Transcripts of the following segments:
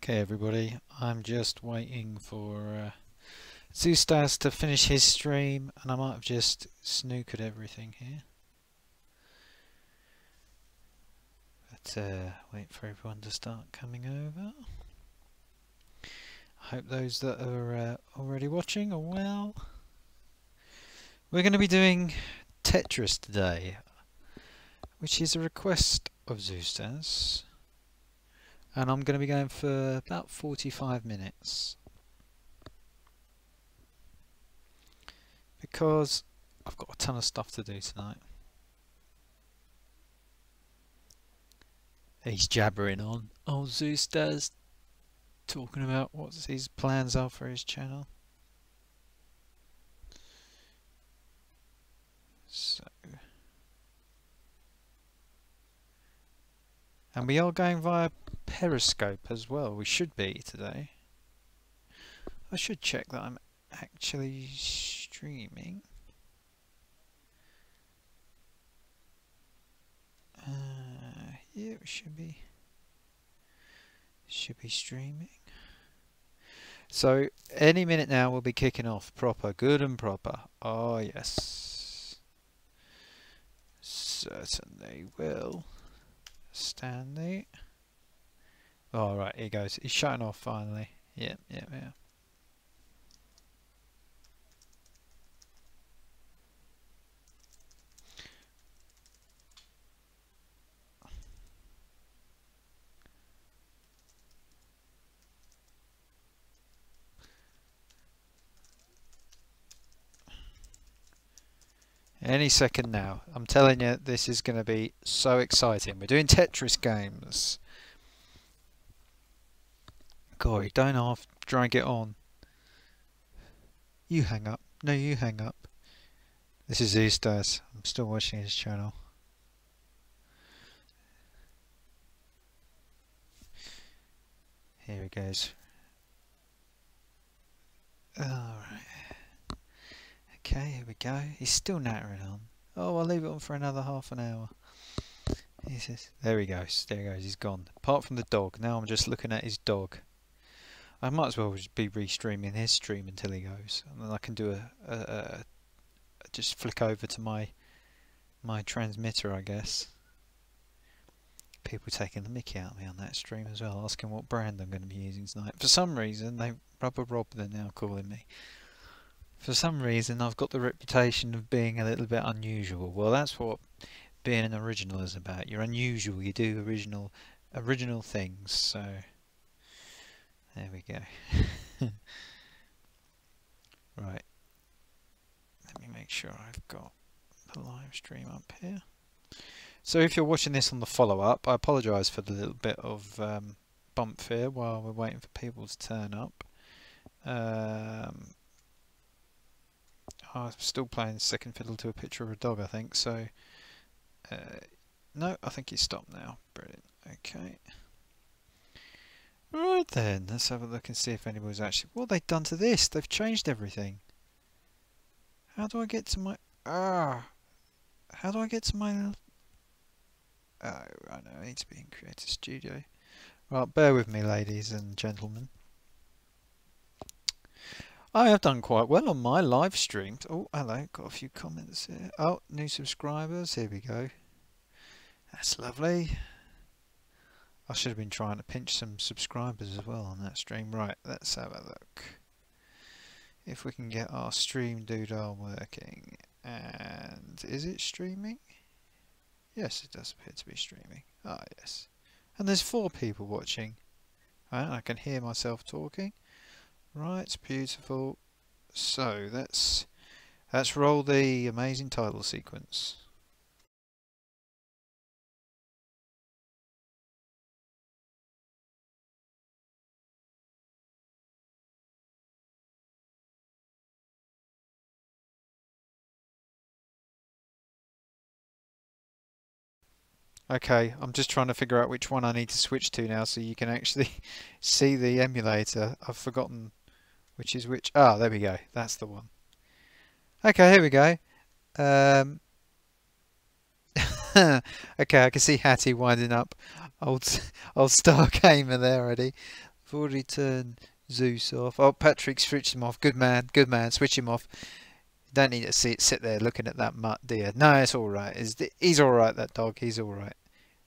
Okay, everybody, I'm just waiting for Zeusdaz to finish his stream, and I might have just snookered everything here. But wait for everyone to start coming over. I hope those that are already watching are well. We're going to be doing Tetris today, which is a request of Zeusdaz. And I'm going to be going for about 45 minutes. Because I've got a ton of stuff to do tonight. He's jabbering on. Oh, Zeusdaz talking about what his plans are for his channel. So, and we are going via Periscope as well. We should be today. I should check that I'm actually streaming. Yeah, it should be streaming. So any minute now we'll be kicking off proper, good and proper. Oh yes, certainly will. Stanley. All right, here he goes. He's shutting off finally. Yeah. Any second now. I'm telling you, this is going to be so exciting. We're doing Tetris games. Corey, don't half drag it on. You hang up. No, you hang up. This is Zeusdaz. I'm still watching his channel. Here he goes. Alright. Okay, here we go. He's still nattering on. Oh, I'll leave it on for another half an hour. He says, there he goes. There he goes. He's gone. Apart from the dog. Now I'm just looking at his dog. I might as well just be restreaming his stream until he goes, and then I can do just flick over to my transmitter, I guess. People taking the mickey out of me on that stream as well, asking what brand I'm going to be using tonight. For some reason, Rubber Rob, they're now calling me. For some reason, I've got the reputation of being a little bit unusual. Well, that's what being an original is about. You're unusual. You do original things. So there we go. Right. Let me make sure I've got the live stream up here. So if you're watching this on the follow-up, I apologise for the little bit of bump here while we're waiting for people to turn up. I'm still playing second fiddle to a picture of a dog, I think. So no, I think he's stopped now. Brilliant. Okay. Right then, let's have a look and see if anybody's actually... What have they done to this? They've changed everything. How do I get to my... How do I get to my... Oh, I know, I need to be in Creator Studio. Right, bear with me, ladies and gentlemen. I have done quite well on my live streams. Oh, hello, got a few comments here. Oh, new subscribers, here we go. That's lovely. I should have been trying to pinch some subscribers as well on that stream. Right, let's have a look. If we can get our stream doodle working. And is it streaming? Yes, it does appear to be streaming. Ah, yes. And there's 4 people watching. Right, I can hear myself talking. Right, beautiful. So let's roll the amazing title sequence. Okay, I'm just trying to figure out which one I need to switch to now so you can actually see the emulator. I've forgotten which is which. Ah, there we go. That's the one. Okay, here we go. Okay, I can see Hattie winding up. Old Star Gamer there already. I've already turned Zeus off. Oh, Patrick switched him off. Good man, good man. Switch him off. You don't need to sit there looking at that mutt, do you? No, it's all right. He's all right, that dog. He's all right.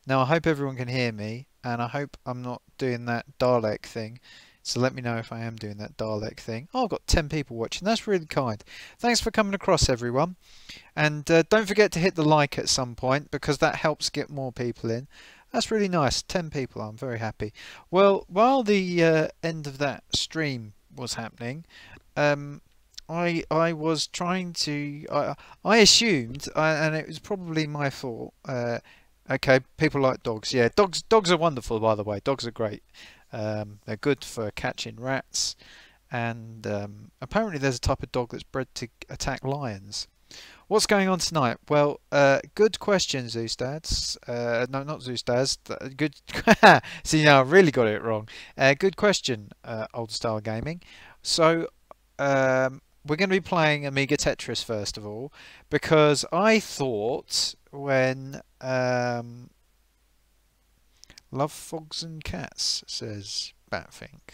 Now, I hope everyone can hear me, and I hope I'm not doing that Dalek thing. So let me know if I am doing that Dalek thing. Oh, I've got 10 people watching. That's really kind. Thanks for coming across, everyone. And don't forget to hit the like at some point, because that helps get more people in. That's really nice. 10 people. I'm very happy. Well, while the end of that stream was happening, I was trying to... I assumed, and it was probably my fault... Okay, people like dogs. Yeah, dogs are wonderful, by the way. Dogs are great. They're good for catching rats, and apparently there's a type of dog that's bred to attack lions. What's going on tonight? Well, good question, Zeusdaz. No, not Zeusdaz. Good. See, now I really got it wrong. Good question, Old Style Gaming. So, we're going to be playing Amiga Tetris first of all, because I thought when Love Fogs and Cats, says Batfink.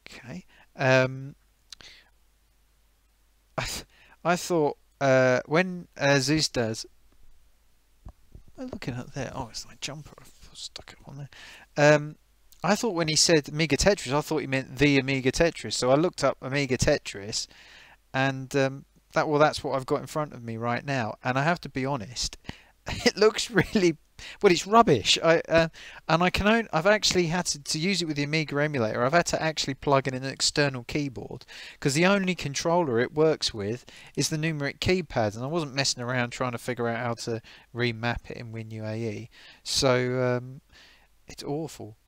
Okay. I thought when Zeusdaz, I'm looking at there. Oh, it's my jumper. I've stuck it on there. I thought when he said Amiga Tetris, I thought he meant the Amiga Tetris. So I looked up Amiga Tetris, and that's what I've got in front of me right now. And I have to be honest, it looks really... Well, it's rubbish. I've actually had to use it with the Amiga emulator. I've had to actually plug in an external keyboard, because the only controller it works with is the numeric keypad, and I wasn't messing around trying to figure out how to remap it in WinUAE. So it's awful.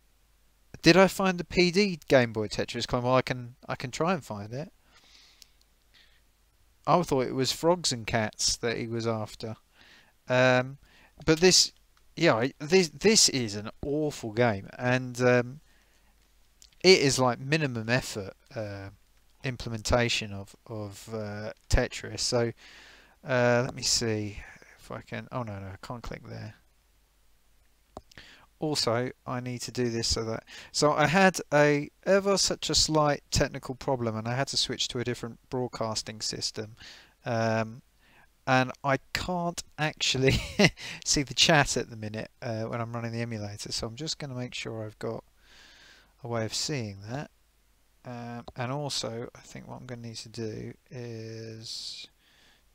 Did I find the PD Game Boy Tetris clone? Well, I can try and find it. I thought it was Frogs and Cats that he was after. But this... Yeah, this is an awful game, and it is like minimum effort implementation of Tetris. So let me see if I can... Oh no, I can't click there. Also, I need to do this so I had a ever such a slight technical problem, and I had to switch to a different broadcasting system. And I can't actually see the chat at the minute when I'm running the emulator, so I'm just going to make sure I've got a way of seeing that. And also, I think what I'm going to need to do is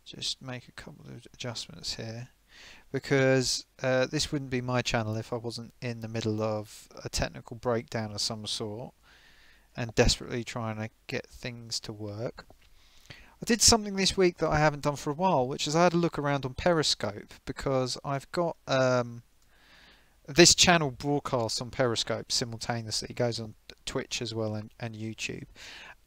just make a couple of adjustments here, because this wouldn't be my channel if I wasn't in the middle of a technical breakdown of some sort and desperately trying to get things to work. I did something this week that I haven't done for a while, which is I had a look around on Periscope, because I've got this channel broadcasts on Periscope simultaneously. It goes on Twitch as well and YouTube.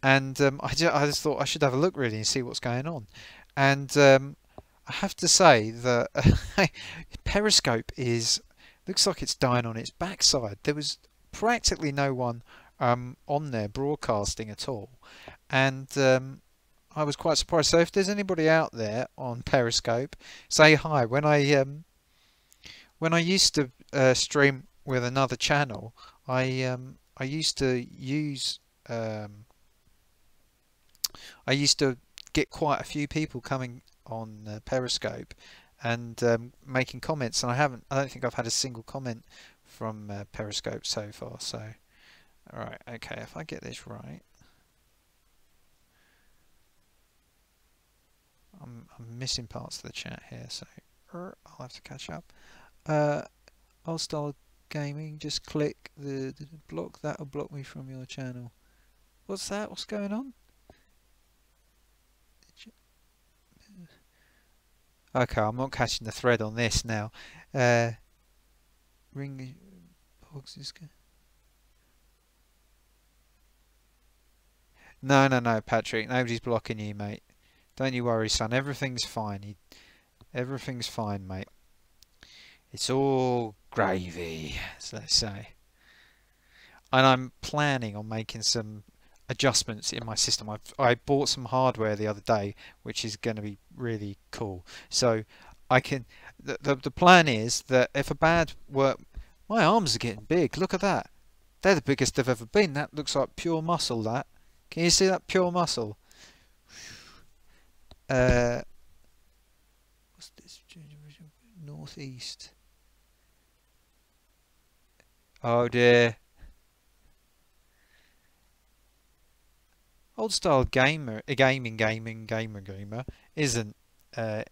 And I just thought I should have a look really and see what's going on. And I have to say that Periscope looks like it's dying on its backside. There was practically no one on there broadcasting at all. And I was quite surprised. So if there's anybody out there on Periscope, say hi. When I used to stream with another channel, I used to use I used to get quite a few people coming on Periscope and making comments, and I don't think I've had a single comment from Periscope so far. So all right, okay, if I get this right. I'm missing parts of the chat here, so I'll have to catch up. Old Style Gaming, just click the block. That'll block me from your channel. What's that? What's going on? Okay, I'm not catching the thread on this now. Ring box is good. No, Patrick. Nobody's blocking you, mate. Don't you worry, son. Everything's fine. Everything's fine, mate. It's all gravy, as they say. And I'm planning on making some adjustments in my system. I bought some hardware the other day, which is going to be really cool. So I can. The plan is that if a bad work, my arms are getting big. Look at that. They're the biggest they've ever been. That looks like pure muscle, that. Can you see that pure muscle? What's this? Northeast. Oh dear. Old style gamer, gamer isn't uh,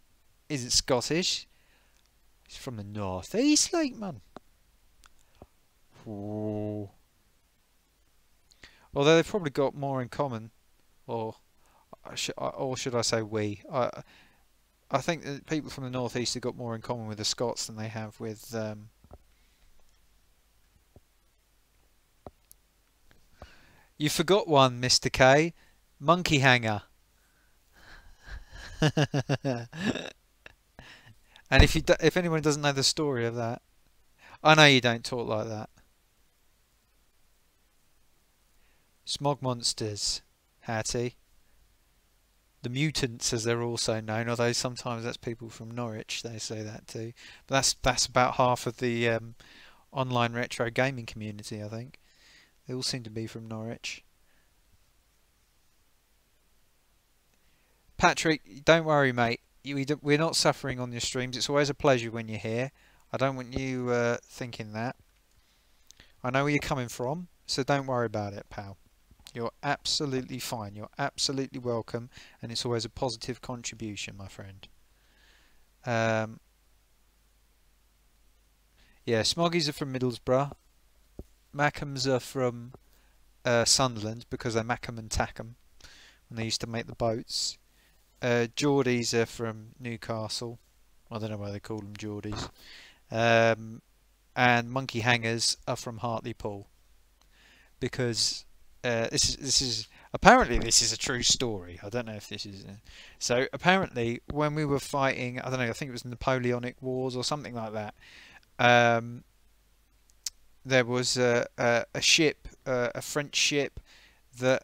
isn't Scottish. He's from the northeast, like man. Ooh. Although they've probably got more in common, or should I say we? I think that people from the northeast have got more in common with the Scots than they have with. You forgot one, Mr. K. Monkey hanger. And if anyone doesn't know the story of that, I know you don't talk like that. Smog monsters, Hattie. The mutants, as they're also known, although sometimes that's people from Norwich. They say that too. But that's about half of the online retro gaming community, I think. They all seem to be from Norwich. Patrick, don't worry, mate. We're not suffering on your streams. It's always a pleasure when you're here. I don't want you thinking that. I know where you're coming from, so don't worry about it, pal. You're absolutely fine. You're absolutely welcome, and it's always a positive contribution, my friend. Yeah, Smoggies are from Middlesbrough. Mackhams are from Sunderland because they mack 'em and tack 'em when they used to make the boats. Geordies are from Newcastle. I don't know why they call them Geordies. And monkey hangers are from Hartlepool because this is apparently this is a true story. I don't know if this is so. Apparently, when we were fighting, I don't know. I think it was Napoleonic Wars or something like that. There was a ship, a French ship that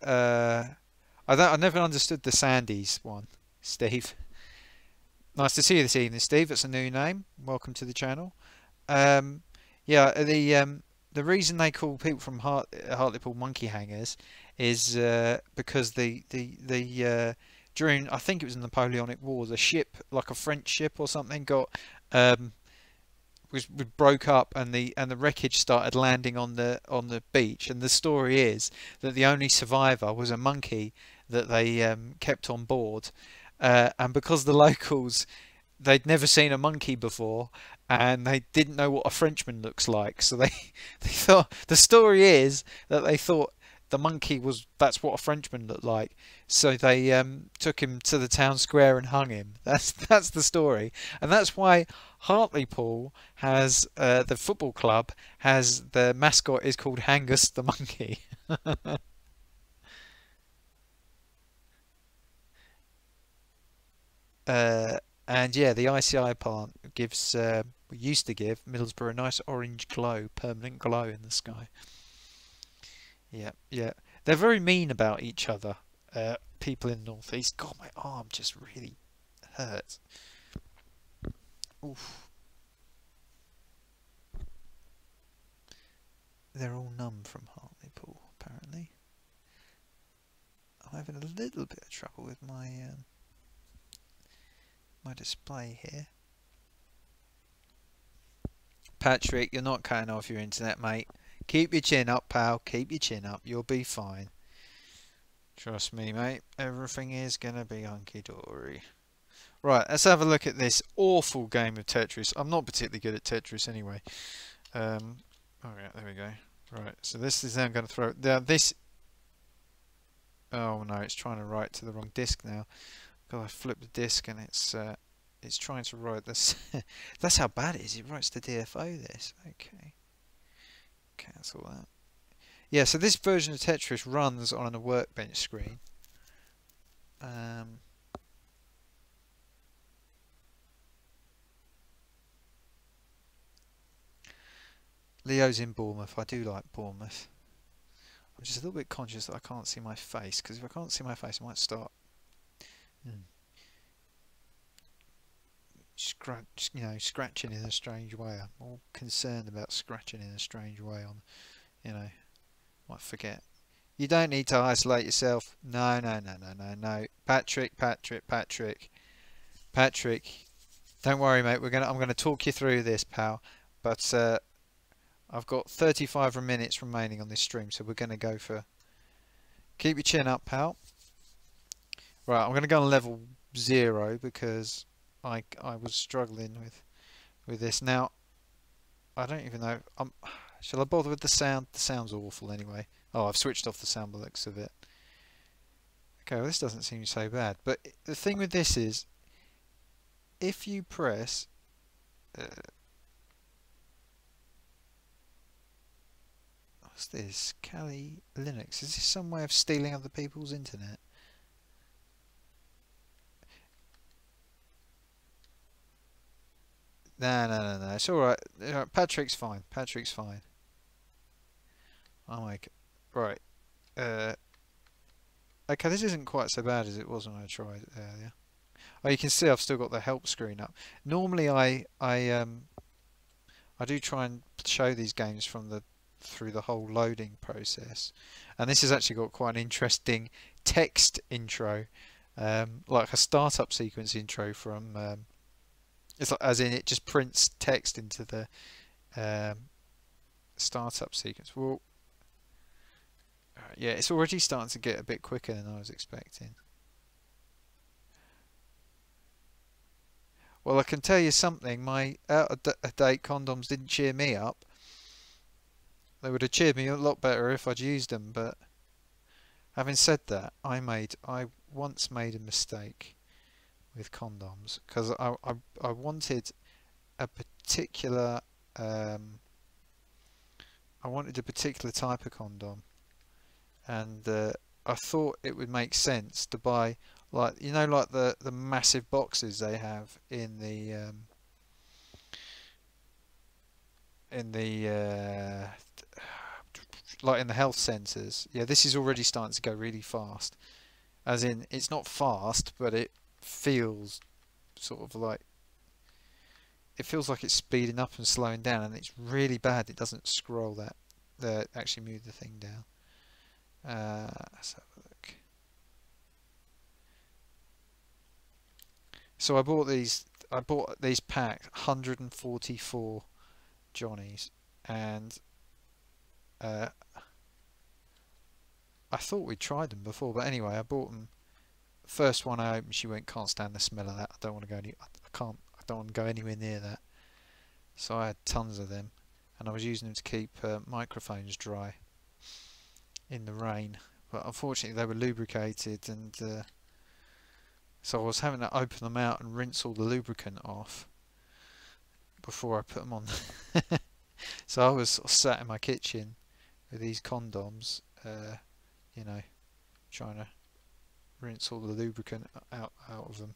I never understood the Sandys one. Steve, nice to see you this evening, Steve. That's a new name. Welcome to the channel. Yeah, the reason they call people from Hartlepool monkey hangers is because during I think it was the Napoleonic Wars, a ship like a French ship or something got was broke up and the wreckage started landing on the beach, and the story is that the only survivor was a monkey that they kept on board, and because the locals they'd never seen a monkey before and they didn't know what a Frenchman looks like, so they thought the story is that they thought the monkey that's what a Frenchman looked like, so they took him to the town square and hung him. That's the story, and that's why Hartlepool has the football club has the mascot is called Hangus the monkey. And yeah, the ICI plant used to give Middlesbrough a nice orange glow, permanent glow in the sky. Yeah, yeah. They're very mean about each other. People in the northeast. God, my arm just really hurts. Oof. They're all numb from Hartlepool, apparently. I'm having a little bit of trouble with my my display here. Patrick, you're not cutting off your internet, mate. Keep your chin up, pal. Keep your chin up. You'll be fine. Trust me, mate. Everything is gonna be hunky-dory. Right, let's have a look at this awful game of Tetris. I'm not particularly good at Tetris anyway. Oh yeah, there we go. Right, so this is now going to throw... Now this... Oh no, it's trying to write to the wrong disk now. God, I flipped the disk and it's trying to write this. That's how bad it is. It writes to DFO this. Okay. Cancel that. Yeah, so this version of Tetris runs on a workbench screen. Leo's in Bournemouth. I do like Bournemouth. I'm just a little bit conscious that I can't see my face, because if I can't see my face I might start scratching in a strange way. I'm all concerned about scratching in a strange way on, I forget. You don't need to isolate yourself. No, no, no, no, no, no. Patrick, Patrick, Patrick, Patrick. Don't worry, mate. I'm gonna talk you through this, pal. But I've got 35 minutes remaining on this stream, so we're gonna go for. Keep your chin up, pal. Right, I'm gonna go on level 0 because I was struggling with this. Now I don't even know. Shall I bother with the sound? The sound's awful anyway. Oh, I've switched off the sound by the looks of it. Okay, well, this doesn't seem so bad. But the thing with this is, if you press... what's this? Kali Linux. Is this some way of stealing other people's internet? No, no, no, no. It's alright. Patrick's fine. Patrick's fine. I'll make it. Right. Okay, this isn't quite so bad as it was when I tried it earlier. Oh, you can see I've still got the help screen up. Normally, I do try and show these games through the whole loading process, and this has actually got quite an interesting text intro, like a startup sequence intro from. It's like, as in it just prints text into the startup sequence. Well. Yeah, it's already starting to get a bit quicker than I was expecting. Well, I can tell you something. My out-of-date condoms didn't cheer me up. They would have cheered me a lot better if I'd used them, but having said that, I once made a mistake with condoms because I wanted a particular type of condom. And I thought it would make sense to buy, like, you know, like the massive boxes they have in the like in the health centres. Yeah, this is already starting to go really fast. As in, it's not fast, but it feels sort of like it's speeding up and slowing down, and it's really bad. It doesn't scroll actually move the thing down. Let's have a look. So I bought these packs, 144 Johnnies, and I thought we'd tried them before, but anyway, I bought them. First one I opened, she went, "Can't stand the smell of that. I don't want to go I don't want to go anywhere near that." So I had tons of them, and I was using them to keep microphones dry in the rain, but unfortunately they were lubricated, and so I was having to open them out and rinse all the lubricant off before I put them on. So I was sort of sat in my kitchen with these condoms, you know, trying to rinse all the lubricant out of them,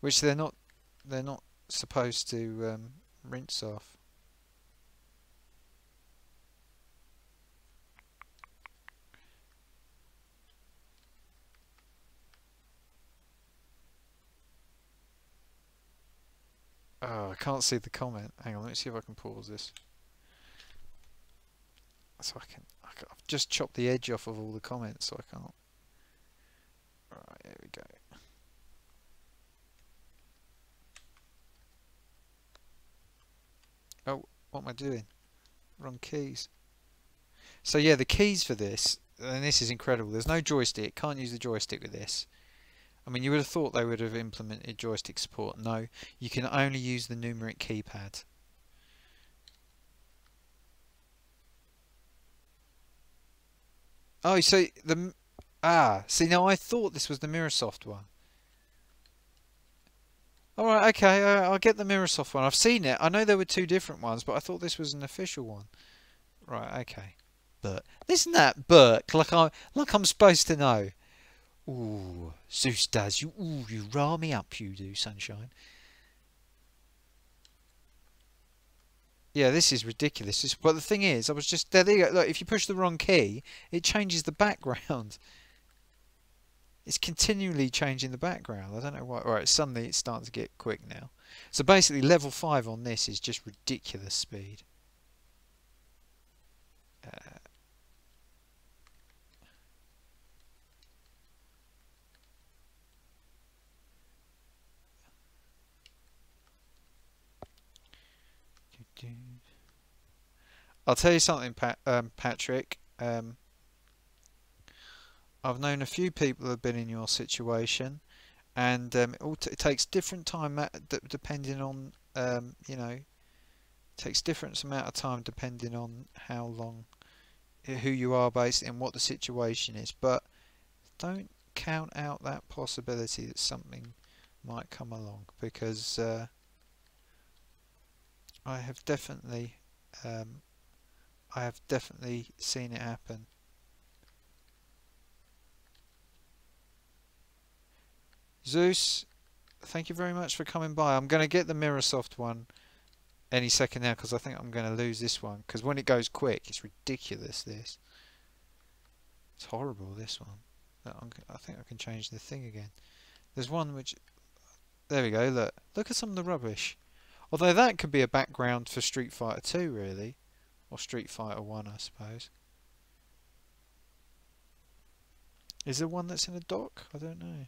which they're not supposed to rinse off. Oh, I can't see the comment. Hang on, let me see if I can pause this. So I've just chopped the edge off of all the comments, so I can't. Right, there we go. Oh, what am I doing? Wrong keys. So yeah, the keys for this, and this is incredible. There's no joystick. Can't use the joystick with this. I mean, you would have thought they would have implemented joystick support. No, you can only use the numeric keypad. Oh, so see, now I thought this was the Microsoft one. Alright, okay, I'll get the Microsoft one. I've seen it. I know there were two different ones, but I thought this was an official one. Right, okay. But isn't that Burke? Like I'm supposed to know. Ooh, Zeusdaz, you rile me up, you do, sunshine. Yeah, this is ridiculous. But the thing is, I was just there. You go. Look, if you push the wrong key, it changes the background. It's continually changing the background. I don't know why. Right, suddenly it's starting to get quick now. So basically, level 5 on this is just ridiculous speed. I'll tell you something, Patrick. I've known a few people that have been in your situation, and it takes different time depending on you know, takes different amount of time depending on how long, who you are, based and what the situation is. But don't count out that possibility that something might come along, because I have definitely seen it happen. Zeus, thank you very much for coming by. I'm going to get the Mirrorsoft one any second now, because I think I'm going to lose this one, because when it goes quick it's ridiculous. It's horrible, this one. I think I can change the thing again. There's one which, there we go, look at some of the rubbish. Although that could be a background for Street Fighter 2 really, or Street Fighter 1 I suppose. Is there one that's in a dock? I don't know.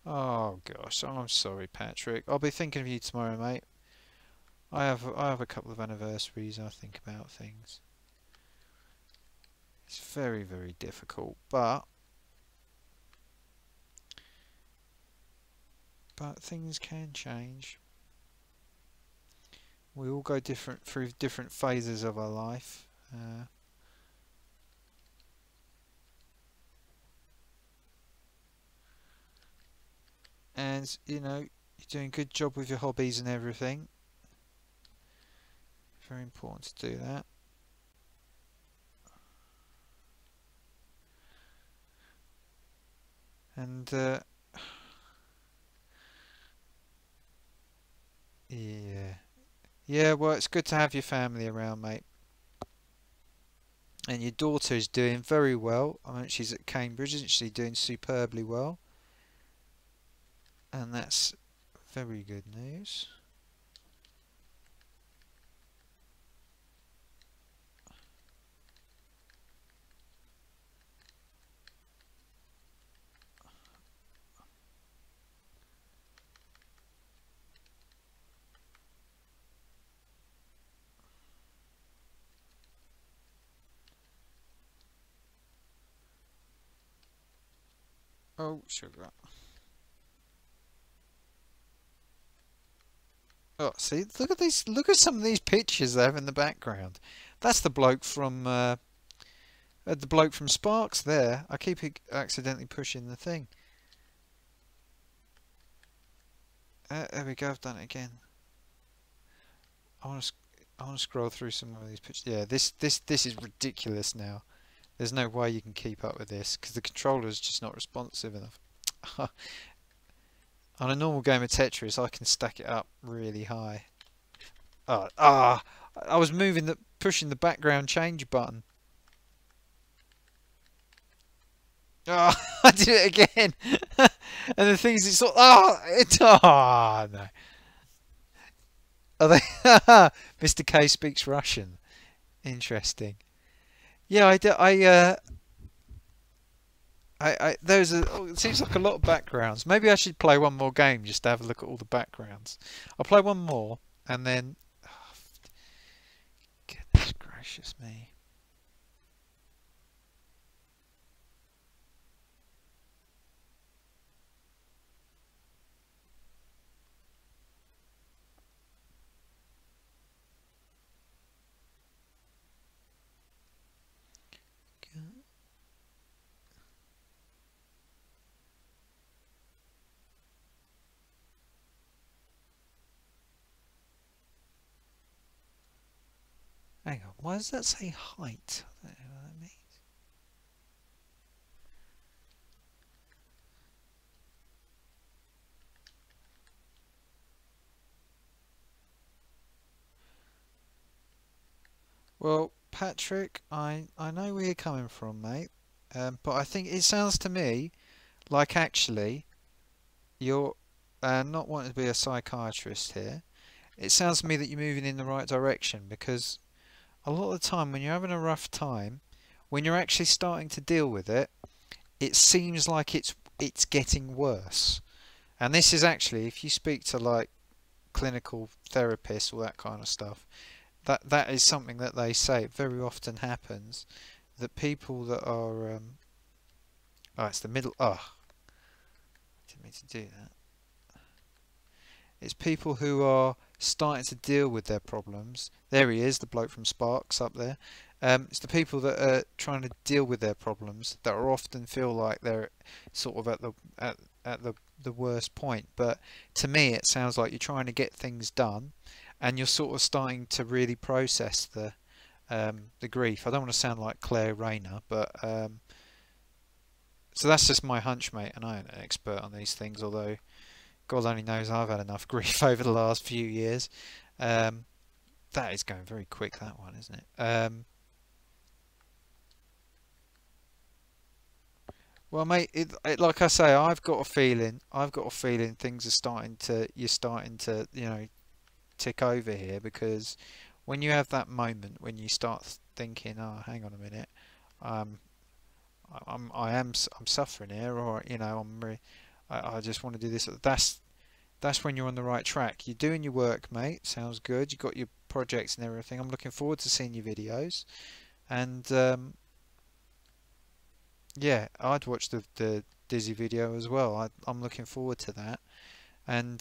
Oh gosh, I'm sorry Patrick. I'll be thinking of you tomorrow, mate. I have a couple of anniversaries. I think about things. It's very, very difficult, but things can change. We all go through different phases of our life. And you know, you're doing a good job with your hobbies and everything. Very important to do that. And yeah, well, it's good to have your family around, mate. And your daughter is doing very well. I mean, she's at Cambridge, isn't she? Doing superbly well. And that's very good news. Oh, sugar. Oh, see, look at these. Look at some of these pictures they have in the background. That's the bloke from Sparks. There, I keep accidentally pushing the thing. There we go. I've done it again. I want to scroll through some of these pictures. Yeah, this is ridiculous now. There's no way you can keep up with this because the controller is just not responsive enough. On a normal game of Tetris, I can stack it up really high. I was pushing the background change button. Oh, I did it again. And the thing is, it's all, no. Are they? Mr. K speaks Russian. Interesting. Yeah, it seems like a lot of backgrounds. Maybe I should play one more game just to have a look at all the backgrounds. I'll play one more and then, goodness gracious me. Hang on, why does that say height? I don't know what that means. Well, Patrick, I know where you're coming from, mate. But I think it sounds to me like actually you're not wanting to be a psychiatrist here. It sounds to me that you're moving in the right direction, because a lot of the time when you're having a rough time, when you're actually starting to deal with it, it seems like it's getting worse. And this is actually, if you speak to like clinical therapists, all that kind of stuff. That is something that they say it very often happens. That people that are oh, it's the middle. Oh, I didn't mean to do that. It's people who are starting to deal with their problems. There he is, the bloke from Sparks up there. It's the people that are trying to deal with their problems that are often feel like they're sort of at the worst point. But to me, it sounds like you're trying to get things done, and you're sort of starting to really process the grief. I don't want to sound like Claire Rayner, but so that's just my hunch, mate, and I ain't an expert on these things, although God only knows I've had enough grief over the last few years. That is going very quick, that one, isn't it? Well, mate, like I say, I've got a feeling things are you're starting to, you know, tick over here, because when you have that moment when you start thinking, oh, hang on a minute, I'm suffering here, or you know, I just want to do this. That's when you're on the right track. You're doing your work, mate. Sounds good. You've got your projects and everything. I'm looking forward to seeing your videos, and yeah, I'd watch the Dizzy video as well. I'm looking forward to that, and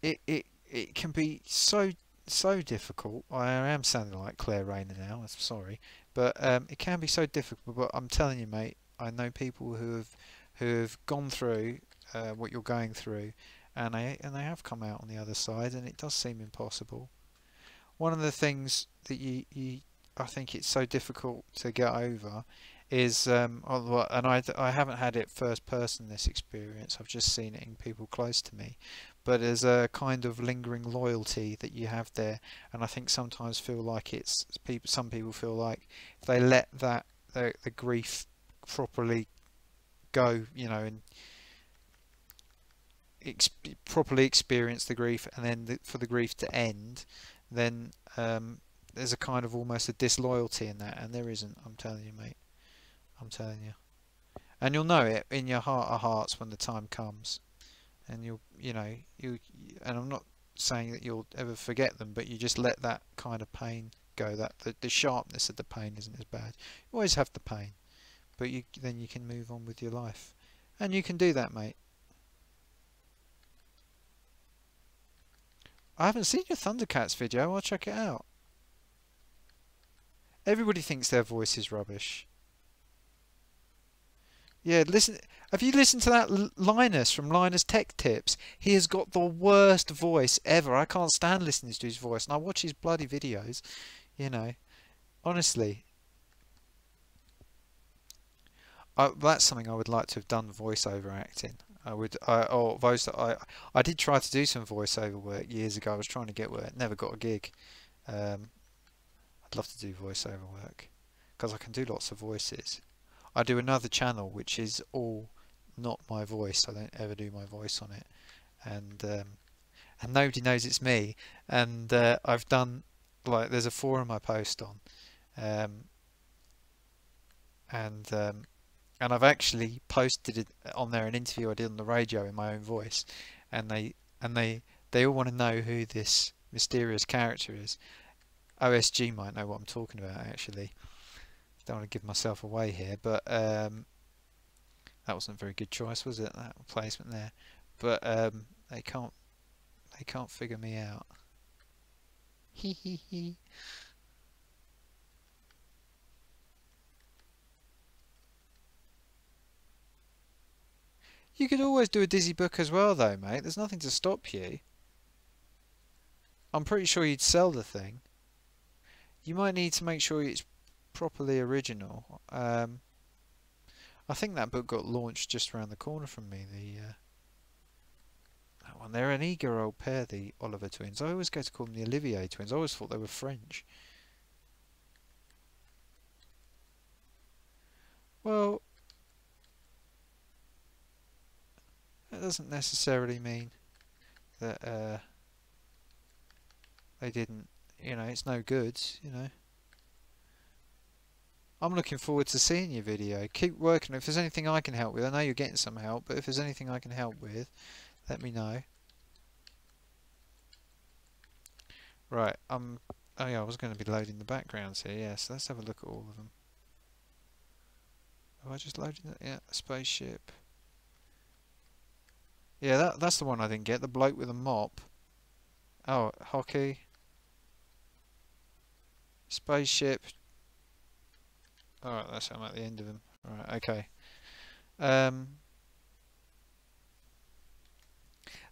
it can be so difficult. I am sounding like Claire Rayner now. I'm sorry, but it can be so difficult. But I'm telling you, mate, I know people who have gone through what you're going through, and they have come out on the other side, and it does seem impossible. One of the things that I think it's so difficult to get over is and I haven't had it first person, this experience. I've just seen it in people close to me, but there's a kind of lingering loyalty that you have there, and I think sometimes feel like some people feel like if they let the grief properly go, you know, and properly experience the grief, and then for the grief to end, then there's a kind of almost a disloyalty in that, and there isn't. I'm telling you, mate. I'm telling you, and you'll know it in your heart of hearts when the time comes, and you know, and I'm not saying that you'll ever forget them, but you just let that kind of pain go. That the sharpness of the pain isn't as bad. You always have the pain, but then you can move on with your life, and you can do that, mate. I haven't seen your Thundercats video. I'll check it out. Everybody thinks their voice is rubbish. Yeah, listen. Have you listened to that Linus from Linus Tech Tips? He has got the worst voice ever. I can't stand listening to his voice, and I watch his bloody videos. You know, honestly, that's something I would like to have done. Voiceover acting. I did try to do some voiceover work years ago. I was trying to get work, never got a gig. I'd love to do voiceover work because I can do lots of voices. I do another channel which is all not my voice. I don't ever do my voice on it, and nobody knows it's me. And I've done, like, there's a forum I post on, and I've actually posted it on there, an interview I did on the radio in my own voice, and they all want to know who this mysterious character is. OSG might know what I'm talking about, actually. Don't want to give myself away here, but that wasn't a very good choice, was it? That placement there, but they can't figure me out. Hee hee hee. You could always do a Dizzy book as well, though, mate. There's nothing to stop you. I'm pretty sure you'd sell the thing. You might need to make sure it's properly original. I think that book got launched just around the corner from me. That one. They're an eager old pair, the Oliver twins. I always go to call them the Olivier twins. I always thought they were French. Well, that doesn't necessarily mean that they didn't. You know, it's no good. You know. I'm looking forward to seeing your video. Keep working. If there's anything I can help with, I know you're getting some help, but if there's anything I can help with, let me know. Right, oh yeah, I was going to be loading the backgrounds here. Yes, let's have a look at all of them. Have I just loaded it? Yeah, spaceship. Yeah, that's the one I didn't get. The bloke with a mop. Oh, hockey. Spaceship. Alright, I'm at the end of them. Alright, okay.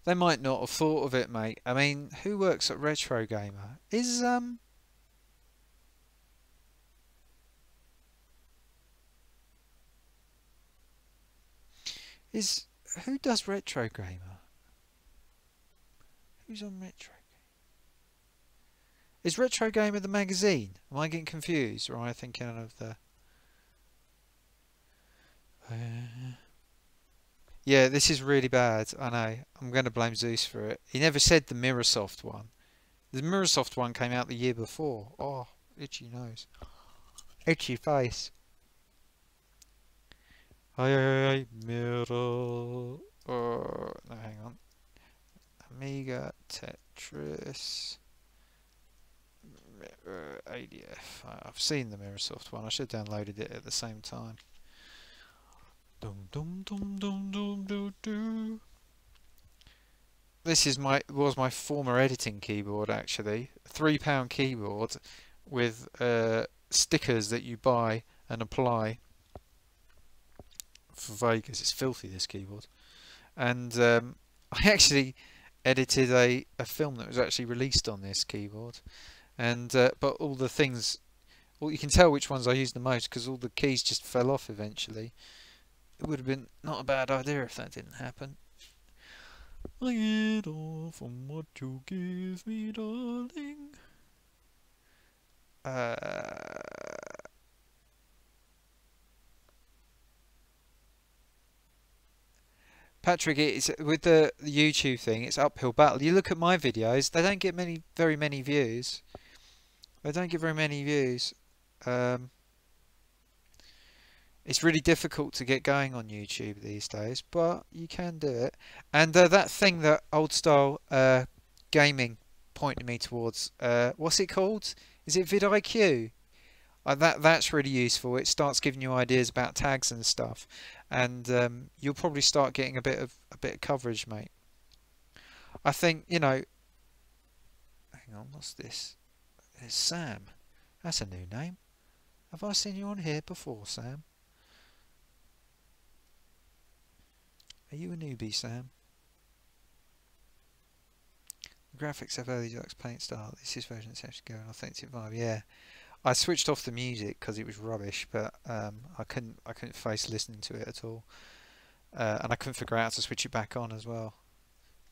They might not have thought of it, mate. I mean, who works at Retro Gamer? Is who does Retro Gamer? Who's on Retro? Is Retro Gamer the magazine? Am I getting confused, or am I thinking of the? Yeah, this is really bad. I know. I'm going to blame Zeus for it. He never said the Mirrorsoft one. The Mirrorsoft one came out the year before. Oh, itchy nose. Itchy face. Hey, mirror. Oh, no, hang on. Amiga Tetris. ADF. I've seen the Mirrorsoft one. I should have downloaded it at the same time. Dum dum dum dum dum dum dum. This was my former editing keyboard actually. £3 keyboard with stickers that you buy and apply for Vegas. It's filthy, this keyboard. And I actually edited a film that was actually released on this keyboard. And but all the things, well, you can tell which ones I used the most because all the keys just fell off eventually. It would have been not a bad idea if that didn't happen. I get all from what you give me, darling. Patrick, it's with the YouTube thing. It's uphill battle. You look at my videos; they don't get very many views. They don't get very many views. It's really difficult to get going on YouTube these days, but you can do it. And that thing that old style gaming pointed me towards, what's it called? Is it vidIQ? That's really useful. It starts giving you ideas about tags and stuff, and you'll probably start getting a bit of coverage, mate. I think, you know. Hang on, what's this? It's Sam. That's a new name. Have I seen you on here before, Sam? Are you a newbie, Sam? The graphics have early deluxe paint style. This is version that's actually going authentic vibe. Yeah, I switched off the music because it was rubbish, but I couldn't face listening to it at all, and I couldn't figure out how to switch it back on as well.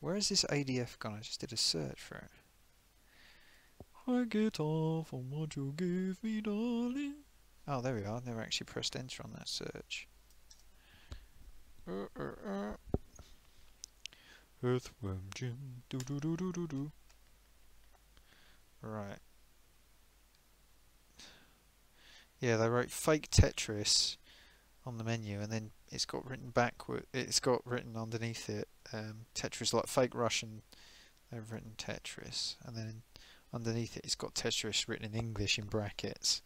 Where is this ADF gone? I just did a search for it. I get off on what you give me, darling. Oh, there we are. I've never actually pressed enter on that search. Earthworm Jim. Do do do do do do. Right. Yeah, they wrote fake Tetris on the menu, and then it's got written backward. It's got written underneath it Tetris, like fake Russian. They've written Tetris, and then underneath it, it's got Tetris written in English in brackets.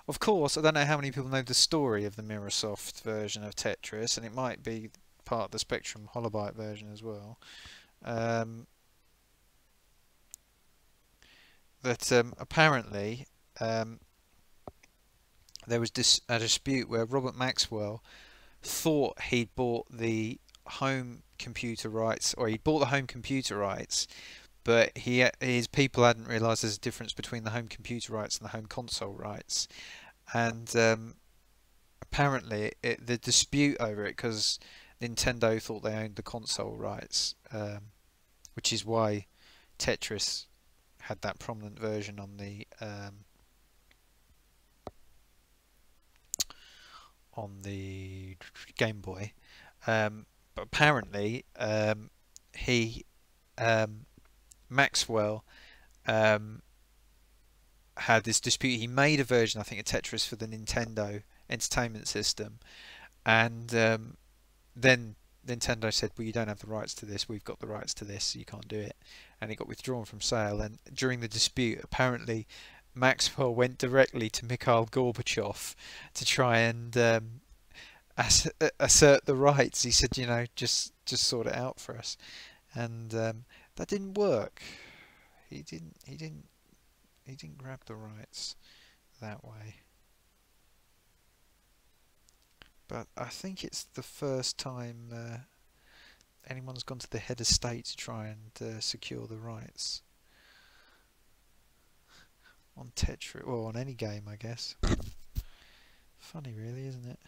Of course, I don't know how many people know the story of the Mirrorsoft version of Tetris, and it might be part of the Spectrum Holobyte version as well. That apparently there was a dispute where Robert Maxwell thought he'd bought the home computer rights, or he bought the home computer rights, but his people hadn't realised there's a difference between the home computer rights and the home console rights, and apparently the dispute over it, because Nintendo thought they owned the console rights, which is why Tetris had that prominent version on the Game Boy, but apparently Maxwell had this dispute. He made a version, I think, of Tetris for the Nintendo Entertainment System, and then Nintendo said, well, you don't have the rights to this, we've got the rights to this, so you can't do it. And it got withdrawn from sale. And during the dispute, apparently Maxwell went directly to Mikhail Gorbachev to try and assert the rights. He said, you know, just sort it out for us. And that didn't work. He didn't grab the rights that way. But I think it's the first time anyone's gone to the head of state to try and secure the rights on Tetris, or on any game, I guess. Funny, really, isn't it?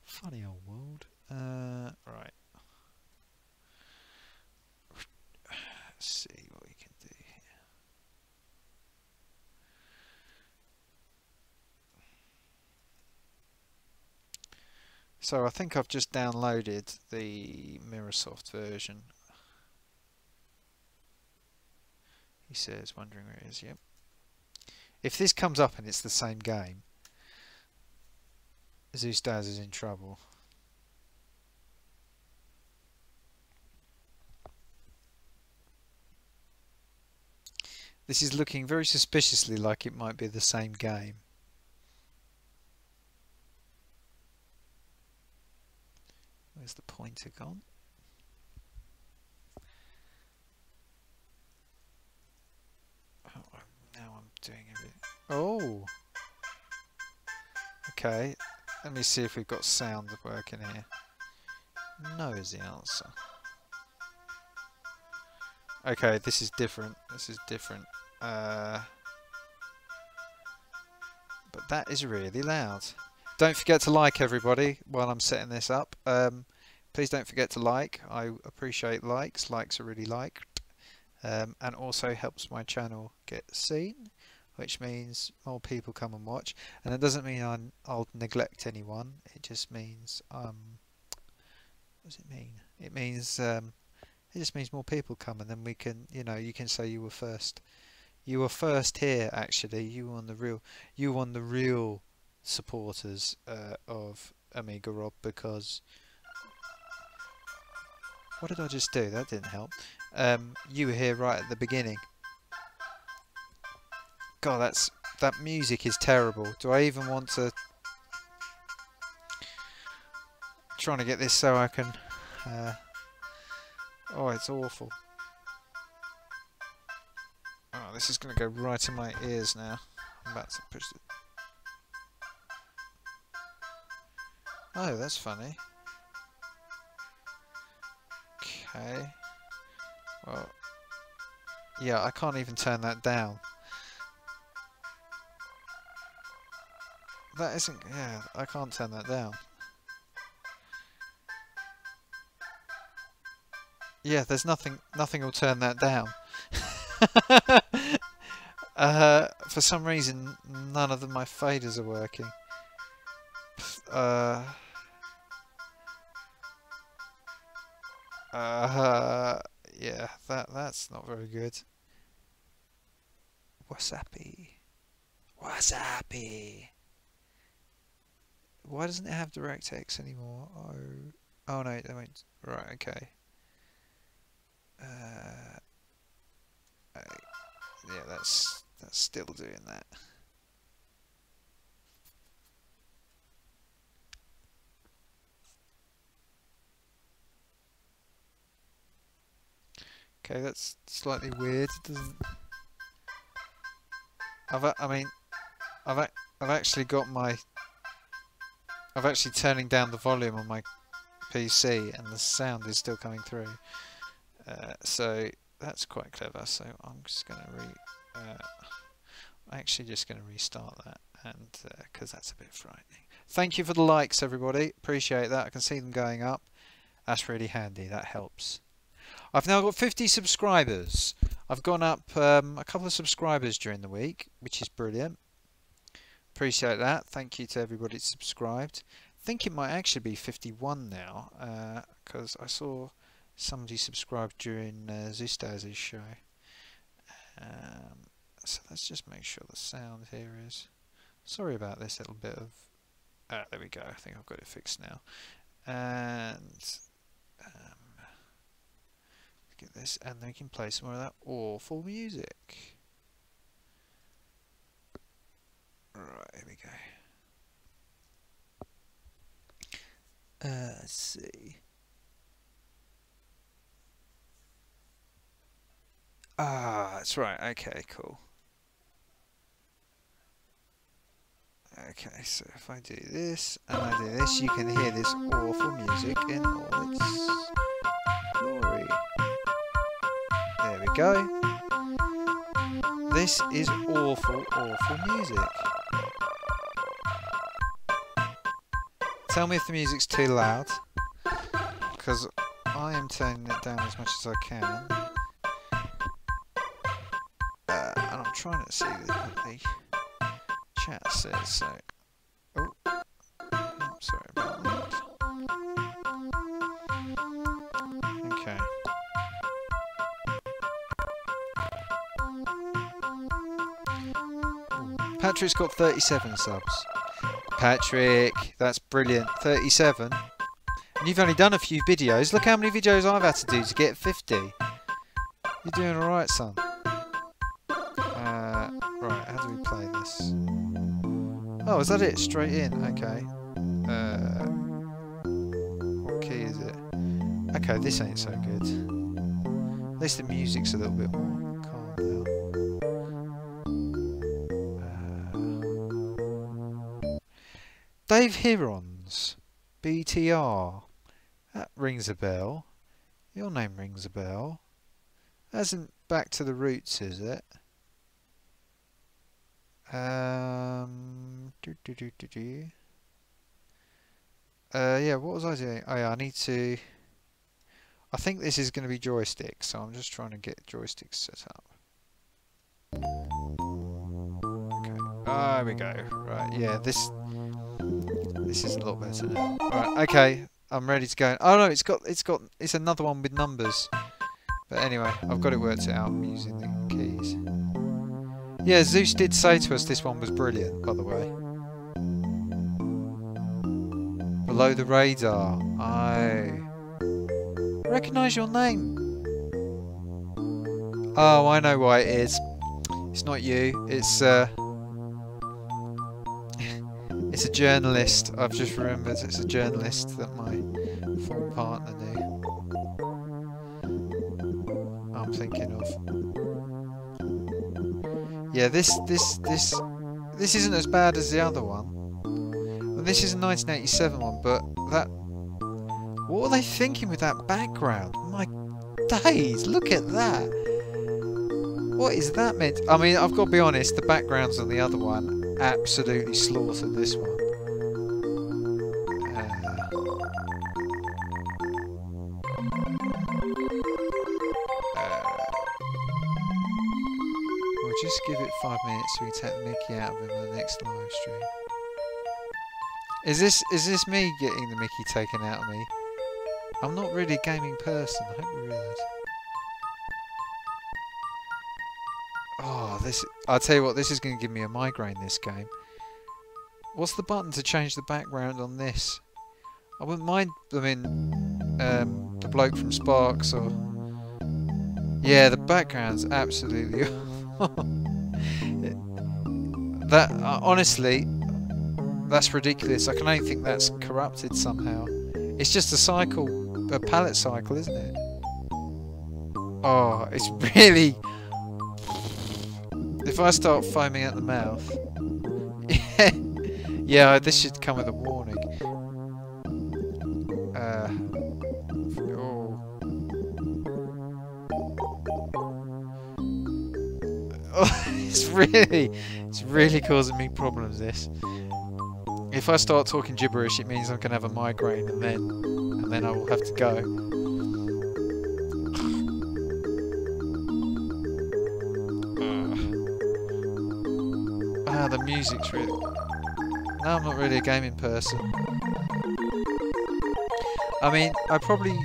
Funny old world. Right. Let's see what we can do here. So I think I've just downloaded the Mirrorsoft version. He says, wondering where it is. Yep. If this comes up and it's the same game, Zeusdaz is in trouble. This is looking very suspiciously like it might be the same game. Where's the pointer gone? Oh, now I'm doing everything. Oh! Okay, let me see if we've got sound working here. No is the answer. Okay, this is different. This is different. But that is really loud. Don't forget to like, everybody, while I'm setting this up. Please don't forget to like. I appreciate likes. Likes are really liked. And also helps my channel get seen, which means more people come and watch. And it doesn't mean I'll neglect anyone. It just means what does it mean? It means it just means more people come, and then we can, you know, you can say you were first. You were first here, actually. You were the real supporters of Amiga Rob, because what did I just do? That didn't help. You were here right at the beginning. God, that music is terrible. Do I even want to? Trying to get this so I can. Oh, it's awful. Oh, this is going to go right in my ears now. I'm about to push it. Oh, that's funny. Okay. Well, yeah, I can't even turn that down. That isn't. Yeah, I can't turn that down. Yeah, there's nothing will turn that down. For some reason, none of my faders are working. Yeah, that's not very good. Wasabi. Why doesn't it have DirectX anymore? Oh no, they went right. Okay. Yeah, that's still doing that. Okay, that's slightly weird. It doesn't. I've actually got my. I've actually turning down the volume on my PC, and the sound is still coming through. So that's quite clever. So I'm just going to actually just going to restart that, and because that's a bit frightening. Thank you for the likes, everybody. Appreciate that. I can see them going up. That's really handy. That helps. I've now got 50 subscribers. I've gone up a couple of subscribers during the week, which is brilliant. Appreciate that. Thank you to everybody that subscribed. I think it might actually be 51 now, because I saw somebody subscribed during Zeusdaz's show. So let's just make sure the sound here is. Sorry about this little bit of. There we go. I think I've got it fixed now. And Get this, and then we can play some more of that awful music. Right, here we go. Let's see. Ah, that's right. Okay, cool. Okay, so if I do this and I do this, you can hear this awful music in all its glory. There we go. This is awful, awful music. Tell me if the music's too loud, because I am turning it down as much as I can. And I'm trying to see what the chat says, so... Oh, sorry about that. Okay. Patrick's got 37 subs. Patrick, that's brilliant. 37. And you've only done a few videos. Look how many videos I've had to do to get 50. You're doing alright, son. Right, how do we play this? Oh, is that it? Straight in. Okay. What key is it? Okay, this ain't so good. At least the music's a little bit more calm now. Dave Hirons, BTR. That rings a bell. Your name rings a bell. That isn't Back to the Roots, is it? Yeah, what was I doing? Oh yeah, I need to... I think this is going to be joysticks, so I'm just trying to get joysticks set up. Okay. There we go. Right, yeah, this is a lot better now. Right, okay, I'm ready to go. Oh no, it's another one with numbers. But anyway, I've got it worked out. I'm using the keys. Yeah, Zeus did say to us this one was brilliant, by the way. Below the radar. I recognise your name. Oh, I know why it is. It's not you. It's it's a journalist. I've just remembered. It's a journalist that my former partner knew. I'm thinking of. Yeah, this isn't as bad as the other one. And this is a 1987 one, but that... What are they thinking with that background? My days, look at that! What is that meant? I mean, I've got to be honest, the backgrounds on the other one absolutely slaughtered this one. Just give it 5 minutes so we take the mickey out of him in the next live stream. Is this me getting the mickey taken out of me? I'm not really a gaming person, I hope you realise. Oh, I'll tell you what, this is going to give me a migraine, this game. What's the button to change the background on this? I wouldn't mind, I mean, the bloke from Sparks or... Yeah, the background's absolutely... That honestly, that's ridiculous. I can only think that's corrupted somehow. It's just a cycle, a palette cycle, isn't it? Oh, it's really... If I start foaming at the mouth... Yeah, this should come with a warning. It's really causing me problems, this. If I start talking gibberish, it means I'm going to have a migraine, and then I will have to go. The music's really... No, I'm not really a gaming person. I mean, I probably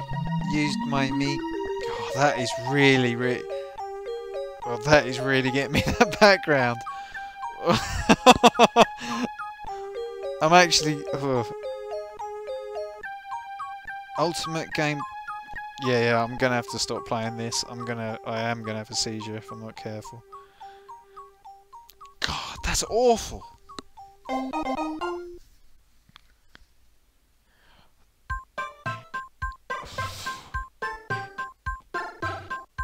used my Amiga... Oh, that is really... Well, that is really getting me that background. I'm actually... Ultimate Game Yeah, I'm gonna have to stop playing this. I am gonna have a seizure if I'm not careful. God, that's awful.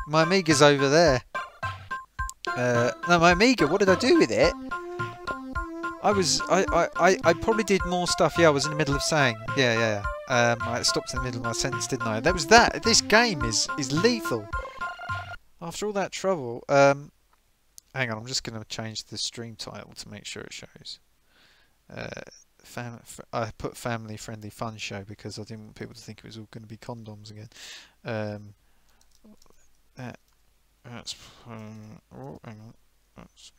My Amiga's over there. No, my Amiga. What did I do with it? I probably did more stuff. Yeah, I was in the middle of saying. Yeah. I stopped in the middle of my sentence, didn't I? That was that. This game is lethal. After all that trouble. Hang on, I'm just going to change the stream title to make sure it shows. I put family friendly fun show because I didn't want people to think it was all going to be condoms again. That's oh, hang on. That's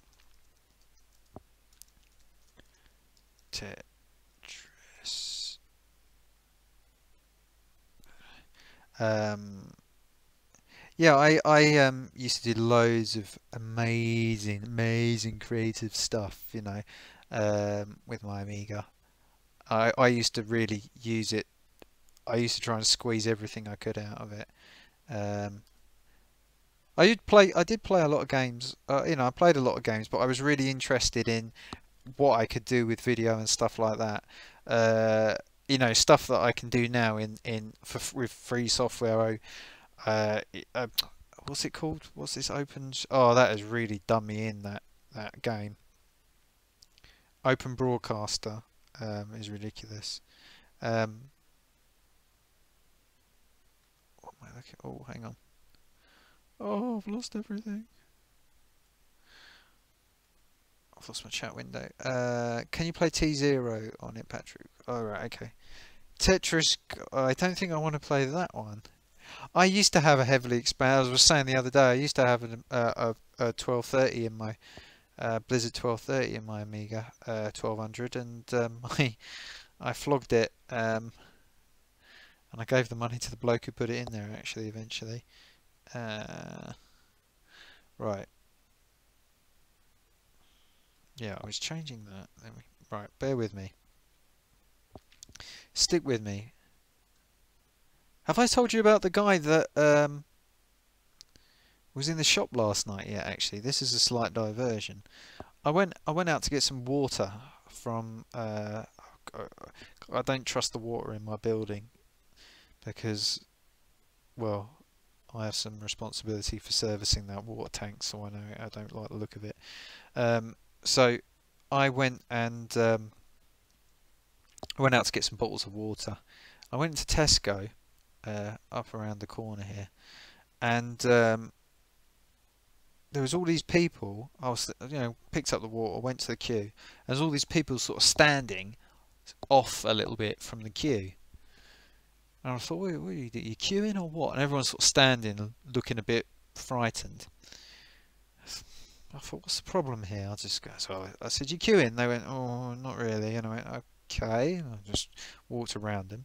Tetris. Yeah, I used to do loads of amazing creative stuff, you know, with my Amiga. I used to really use it. I used to try and squeeze everything I could out of it. Um, I did play a lot of games. You know, I played a lot of games, but I was really interested in what I could do with video and stuff like that. You know, stuff that I can do now with free software. Uh, what's it called? What's this open? Oh, that has really done me in that game. Open Broadcaster is ridiculous. What am I looking? Oh, hang on. Oh, I've lost everything. I've lost my chat window. Can you play T0 on it, Patrick? Oh, right, okay. Tetris. I don't think I want to play that one. I used to have a heavily expanded. I was saying the other day. I used to have a 1230 in my Blizzard 1230 in my Amiga 1200, and I flogged it, and I gave the money to the bloke who put it in there. Actually, eventually, right. Yeah, I was changing that. Right, bear with me. Stick with me. Have I told you about the guy that was in the shop last night? Yeah, actually, this is a slight diversion. I went out to get some water from. I don't trust the water in my building because, well, I have some responsibility for servicing that water tank, so I don't like the look of it. So I went and I went out to get some bottles of water. I went into Tesco, up around the corner here, and there was all these people. I was, you know, picked up the water, went to the queue. There's all these people sort of standing off a little bit from the queue, and I thought, what are you queuing or what? And everyone's sort of standing, looking a bit frightened. I thought, what's the problem here? So I said, you queuing? They went, oh, not really. And I went, okay. And I just walked around them,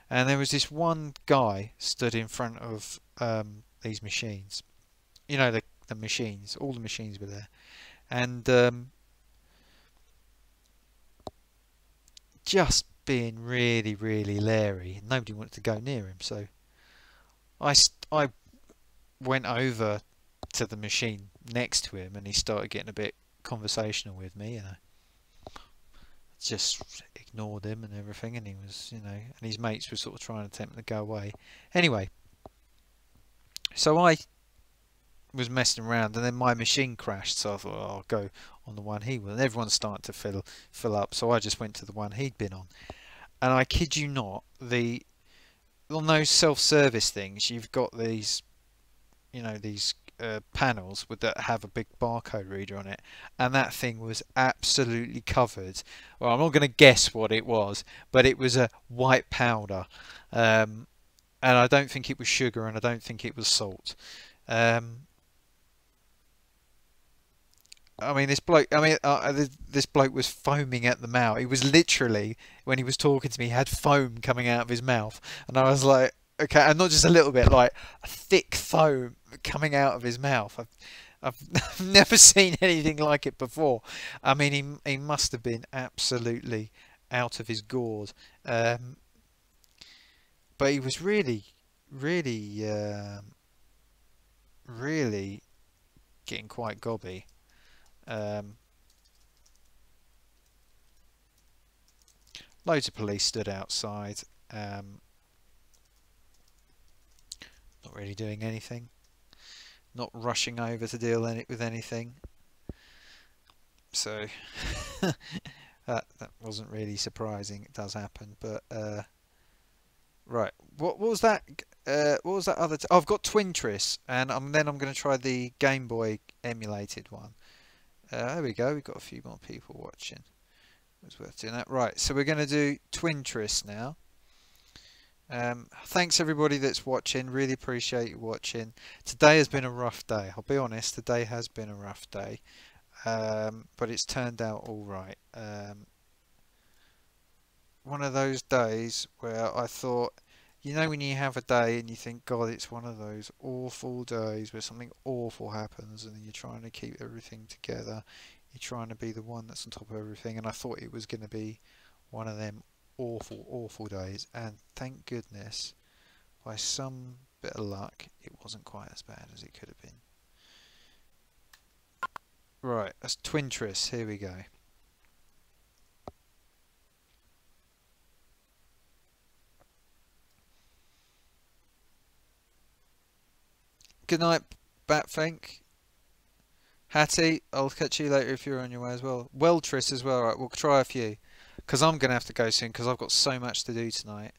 and there was this one guy stood in front of these machines. You know, the machines. All the machines were there, and just being really leery. Nobody wanted to go near him, so I went over to the machine next to him, and he started getting a bit conversational with me, and I just ignored him and everything, and he was, you know, and his mates were sort of trying to tempt him to go away. Anyway, so I was messing around, and then my machine crashed, so I thought, oh, I'll go on the one he was, and everyone's starting to fill up, so I just went to the one he'd been on. And I kid you not, on those self-service things, you've got these, you know, these panels that have a big barcode reader on it, and that thing was absolutely covered. Well, I'm not going to guess what it was, but it was a white powder, and I don't think it was sugar, and I don't think it was salt. I mean, this bloke was foaming at the mouth. He was literally, when he was talking to me, he had foam coming out of his mouth, and I was like, okay, and not just a little bit, like a thick foam coming out of his mouth. I've never seen anything like it before. I mean, he must have been absolutely out of his gourd. But he was really really, really getting quite gobby. Loads of police stood outside, not really doing anything, not rushing over to deal with anything. So that wasn't really surprising. It does happen, but right. What was that? What was that other? Oh, I've got Twintris, and then I'm going to try the Game Boy emulated one. There we go. We've got a few more people watching. It was worth doing that. Right. So we're going to do Twintris now. Thanks everybody that's watching. Really appreciate you watching. Today has been a rough day. I'll be honest. Today has been a rough day. But it's turned out all right. One of those days where I thought, you know, when you have a day and you think, God, it's one of those awful days where something awful happens and you're trying to keep everything together. You're trying to be the one that's on top of everything. And I thought it was going to be one of them awful, awful days. And thank goodness, by some bit of luck, it wasn't quite as bad as it could have been. Right, that's Twintris. Here we go. Good night, Batfink. Hattie, I'll catch you later if you're on your way as well. Weltris as well. Right, we'll try a few. Because I'm going to have to go soon because I've got so much to do tonight.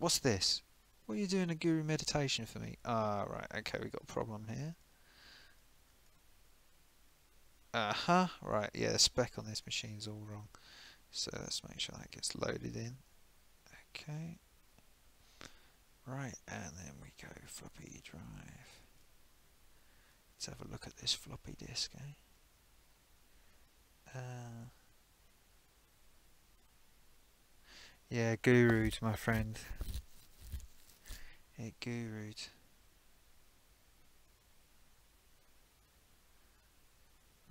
What's this? What are you doing a guru meditation for me? Ah, right. Okay, we've got a problem here. Right, yeah, the spec on this machine's all wrong. So let's make sure that gets loaded in. Okay. Right, and then we go floppy drive. Let's have a look at this floppy disk, eh? Yeah, guru'd, my friend. Yeah, guru'd.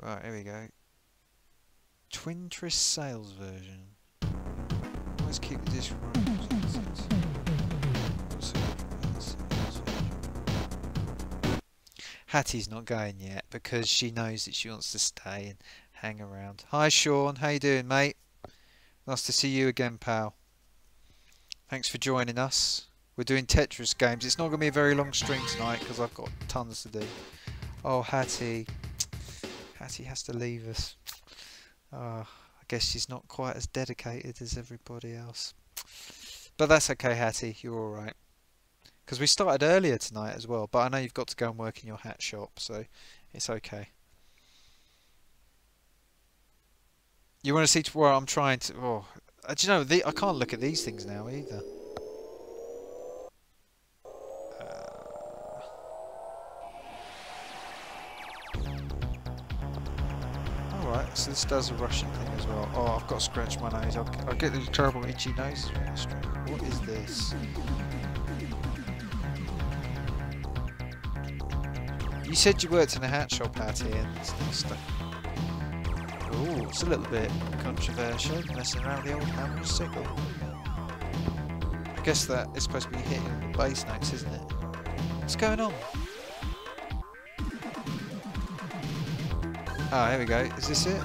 Right, here we go. Twintris sales version. Let's keep the disk running. Hattie's not going yet because she knows that she wants to stay and hang around. Hi Sean, how you doing, mate? Nice to see you again, pal. Thanks for joining us. We're doing Tetris games. It's not going to be a very long stream tonight because I've got tons to do. Oh, Hattie. Hattie has to leave us. I guess she's not quite as dedicated as everybody else. But that's okay, Hattie. You're alright. Because we started earlier tonight as well, but I know you've got to go and work in your hat shop, so it's okay. You want to see where I'm trying to... Oh, do you know, I can't look at these things now either. Alright, so this does a Russian thing as well. Oh, I've got to scratch my nose. I'll get the terrible itchy nose. What is this? You said you worked in a hat shop, Hattie, and stuff. Ooh, it's a little bit controversial, messing around with the old hammer and sickle. I guess that is supposed to be hitting the bass notes, isn't it? What's going on? Ah, here we go. Is this it?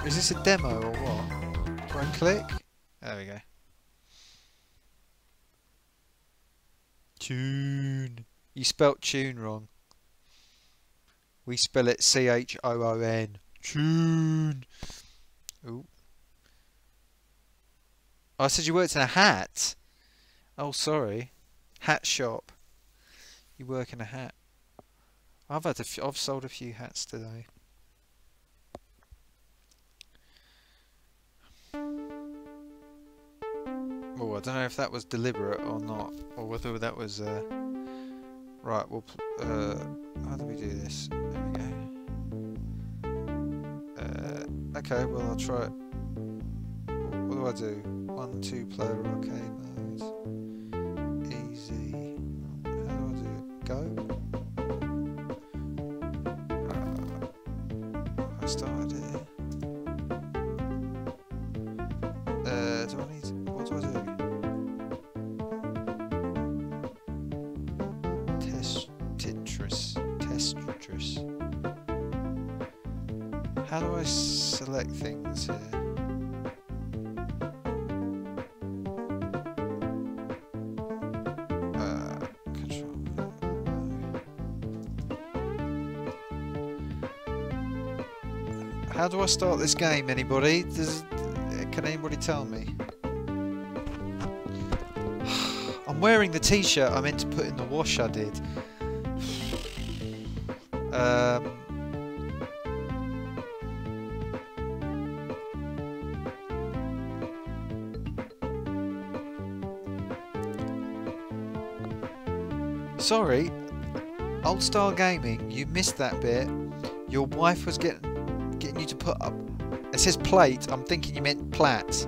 Is this a demo or what? Do I click? There we go. Tune. You spelt tune wrong. We spell it C-H-O-O-N. Tune. Ooh. Oh, I said you worked in a hat. Oh, sorry. Hat shop. You work in a hat. I've sold a few hats today. Oh, I don't know if that was deliberate or not, or whether that was right. Well, how do we do this? There we go. Okay, well I'll try it. What do I do? 1, 2 player arcade mode. Easy. How do I do it? Go. I started here. Do I need? What do I do? How do I select things here? Control. How do I start this game, anybody? Can anybody tell me? I'm wearing the t-shirt I meant to put in the wash I did. Sorry, Old Style Gaming, you missed that bit. Your wife was getting you to put up. It says plate. I'm thinking you meant plat.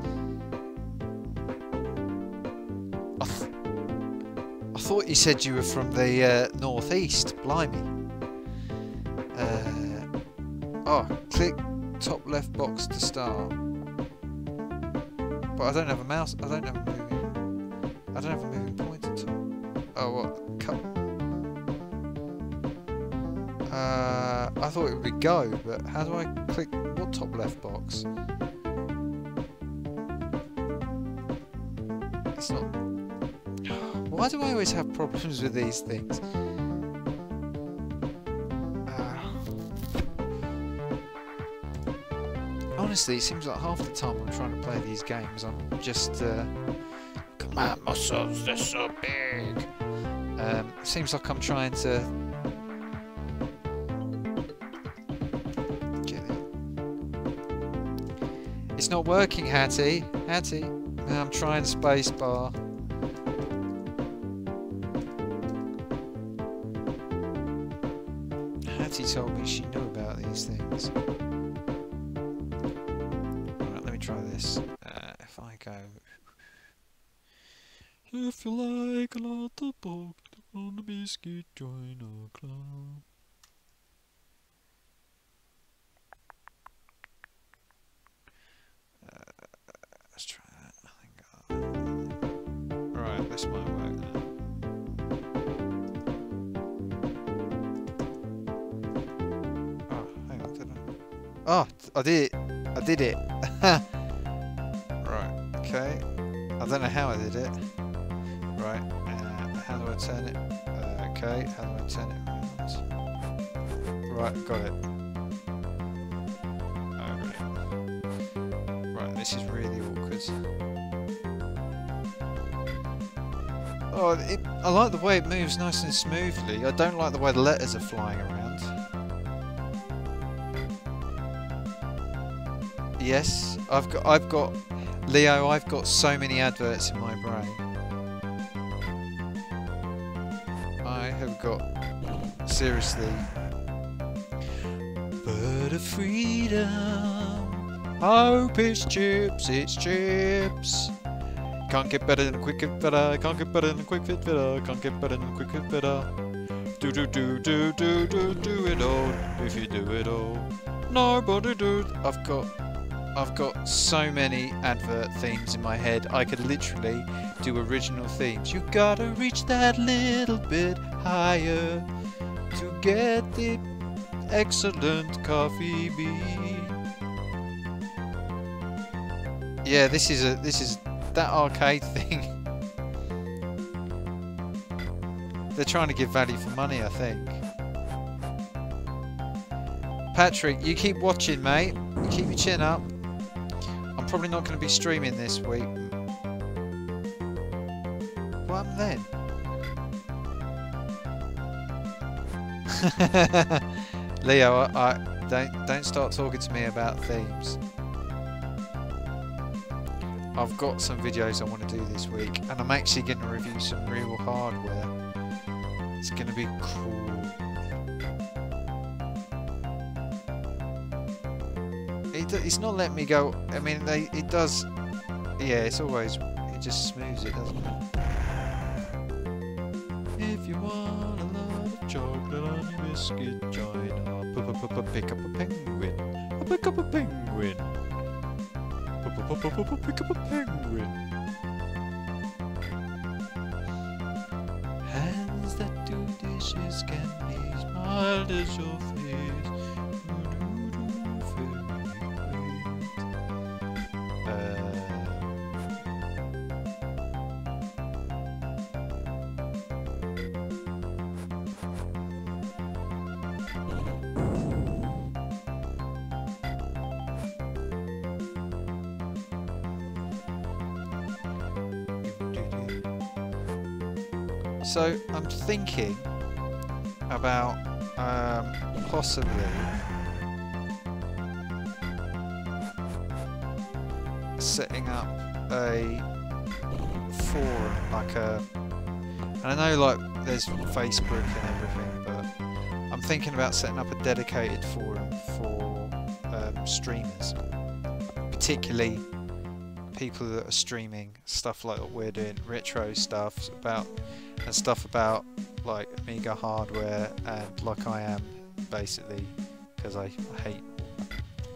I thought you said you were from the northeast. Blimey. Oh, click top left box to start. But I don't have a mouse. I don't have a moving pointer tool. Oh, what? I thought it would be go, but how do I click what top left box? It's not. Why do I always have problems with these things? Honestly, it seems like half the time I'm trying to play these games, I'm just my muscles, they're so big. Seems like I'm trying to get it. It's not working, Hattie. Hattie, I'm trying spacebar. Hattie told me she knew about these things. Right, let me try this. If I go. If you like a lot of pork on the biscuit, join our club. Let's try that. I think right, this might work now. Oh, hang on, did I? Oh, I did it. I did it. Right, okay. I don't know how I did it. Right, how do I turn it? Okay, how do I turn it around? Right, got it. Oh, really? Right, this is really awkward. Oh, I like the way it moves nice and smoothly. I don't like the way the letters are flying around. Yes, I've got Leo, I've got so many adverts in my brain. I have got, seriously. Bird of freedom, hope it's chips, it's chips. Can't get better than a quick fit fitter, can't get better than a quick fit fitter, can't get better than a quick fit fitter. Do it all, if you do it all. Nobody do. I've got so many advert themes in my head. I could literally do original themes. You gotta reach that little bit higher to get the excellent coffee bean. Yeah, this is that arcade thing. They're trying to give value for money, I think. Patrick, you keep watching, mate. You keep your chin up. I'm probably not going to be streaming this week. What happened then? Leo, I don't start talking to me about themes. I've got some videos I want to do this week, and I'm actually going to review some real hardware. It's going to be cool. It's not letting me go. I mean, it does. Yeah, it's always. It just smooths it, doesn't it? If you want a lot of chocolate on your biscuit, join up. Pick up a penguin. Pick up a penguin. Pick up a penguin. Hands that do dishes can be as mild as your face. So I'm thinking about possibly setting up a forum, like a, and I know like there's Facebook and everything, but I'm thinking about setting up a dedicated forum for streamers, particularly people that are streaming stuff like what we're doing, retro stuff about, and stuff about like Amiga hardware, and like I am basically, because I hate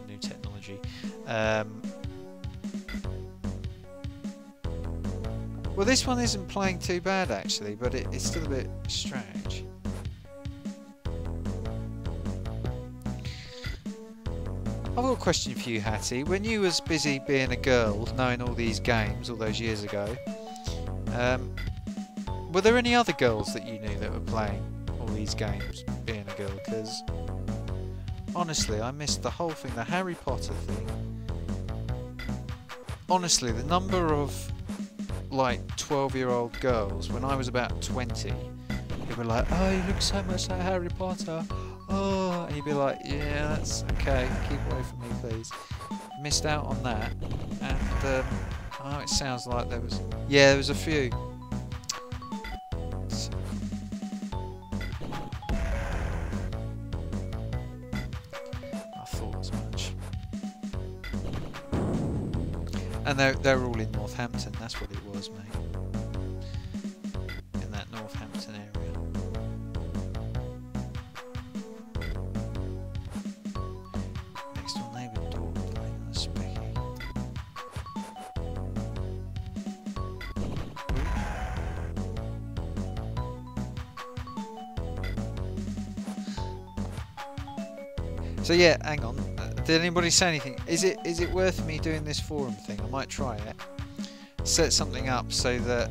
new technology. Well, this one isn't playing too bad actually, but it's still a bit strange. I've got a question for you, Hattie. When you was busy being a girl, knowing all these games all those years ago, were there any other girls that you knew that were playing all these games, being a girl? Because honestly, I missed the whole thing, the Harry Potter thing. Honestly, the number of like 12-year-old girls when I was about 20, who were like, "Oh, you look so much like Harry Potter. Oh," and you'd be like, "Yeah, that's okay. Keep away from me, please." Missed out on that, and oh, it sounds like there was, yeah, there was a few. I thought as much. And they're all in Northampton. That's what it was, mate. In that Northampton area. Next door neighbour daughter playing on a specky. So yeah, hang on. Did anybody say anything? Is it worth me doing this forum thing? I might try it. Set something up so that,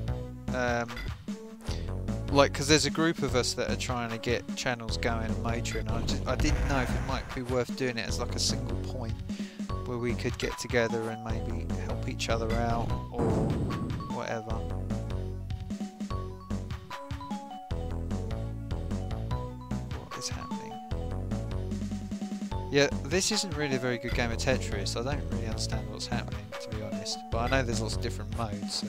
like, because there's a group of us that are trying to get channels going and motoring. I didn't know if it might be worth doing it as like a single point where we could get together and maybe help each other out or whatever. What is happening? Yeah, this isn't really a very good game of Tetris. I don't really understand what's happening, to be honest. But I know there's lots of different modes, so.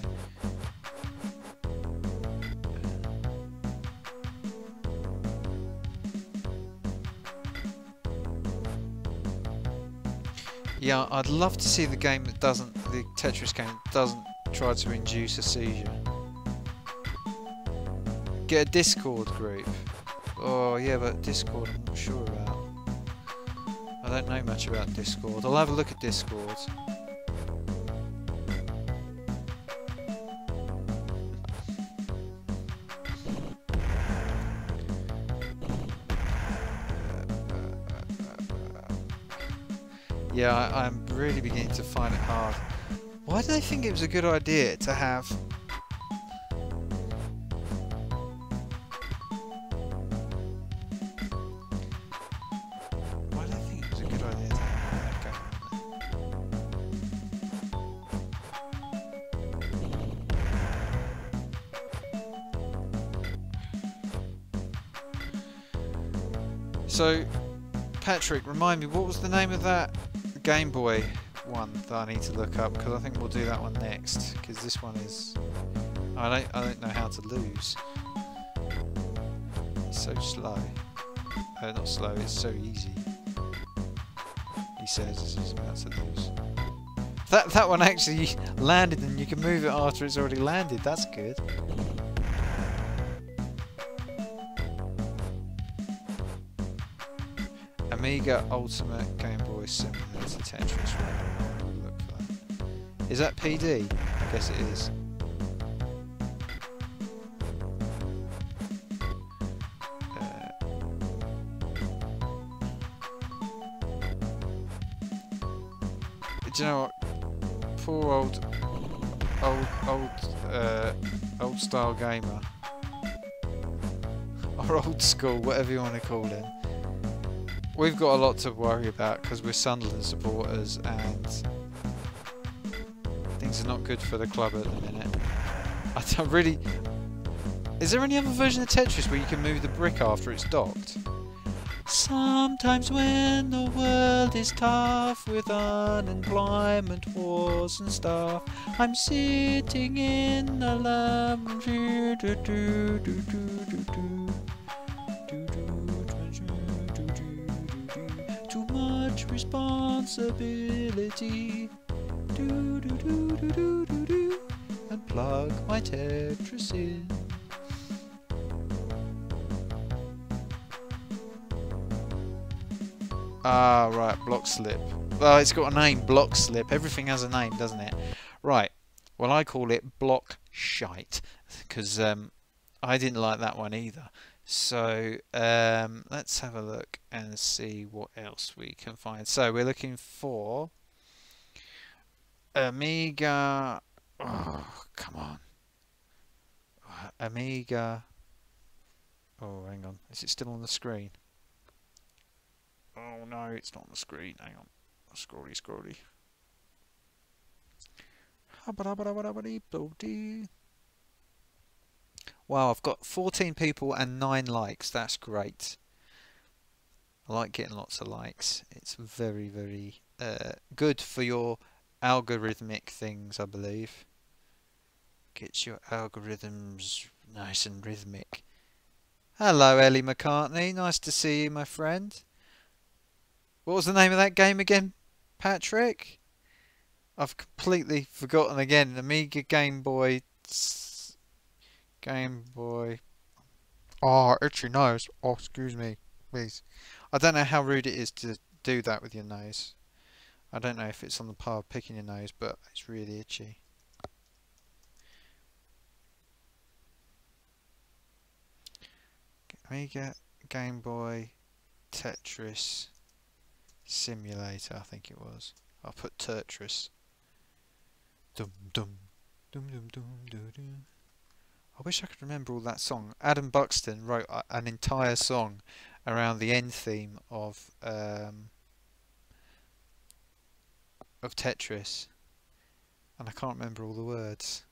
Yeah, I'd love to see the game that doesn't, the Tetris game that doesn't try to induce a seizure. Get a Discord group. Oh yeah, but Discord I'm not sure about. I don't know much about Discord. I'll have a look at Discord. Yeah, I'm really beginning to find it hard. Why did I think it was a good idea to have... Why did I think it was a good idea to have that going on? So, Patrick, remind me, what was the name of that Game Boy one that I need to look up? Because I think we'll do that one next. Because this one is, I don't know how to lose. It's so slow. Not slow. It's so easy. He says as he's about to lose. That one actually landed, and you can move it after it's already landed. That's good. Amiga Ultimate Game Boy similar to Tetris. Look for that. Is that PD? I guess it is. Do you know what? Poor old style gamer, or old school, whatever you want to call him. We've got a lot to worry about because we're Sunderland supporters and things are not good for the club at the minute. I don't really... Is there any other version of Tetris where you can move the brick after it's docked? Sometimes when the world is tough with unemployment, wars and stuff, I'm sitting in the lavatory. Too much responsibility. And plug my Tetris in. Ah, right, block slip. Well, it's got a name, block slip. Everything has a name, doesn't it? Right. Well, I call it block shite because I didn't like that one either. So let's have a look and see what else we can find. So we're looking for Amiga. Oh, come on. Amiga. Oh, hang on. Is it still on the screen? Oh no, it's not on the screen. Hang on. Scrolly, scrolly. Wow, I've got 14 people and 9 likes. That's great. I like getting lots of likes. It's very, very good for your algorithmic things, I believe. Gets your algorithms nice and rhythmic. Hello, Ellie McCartney. Nice to see you, my friend. What was the name of that game again, Patrick? I've completely forgotten again. Amiga Game Boy. Game Boy. Oh, itchy nose. Oh, excuse me, please. I don't know how rude it is to do that with your nose. I don't know if it's on the par of picking your nose, but it's really itchy. Amiga Game Boy Tetris Simulator, I think it was. I'll put Tetris. Dum dum dum dum dum dum dum. I wish I could remember all that song. Adam Buxton wrote an entire song around the end theme of Tetris, and I can't remember all the words.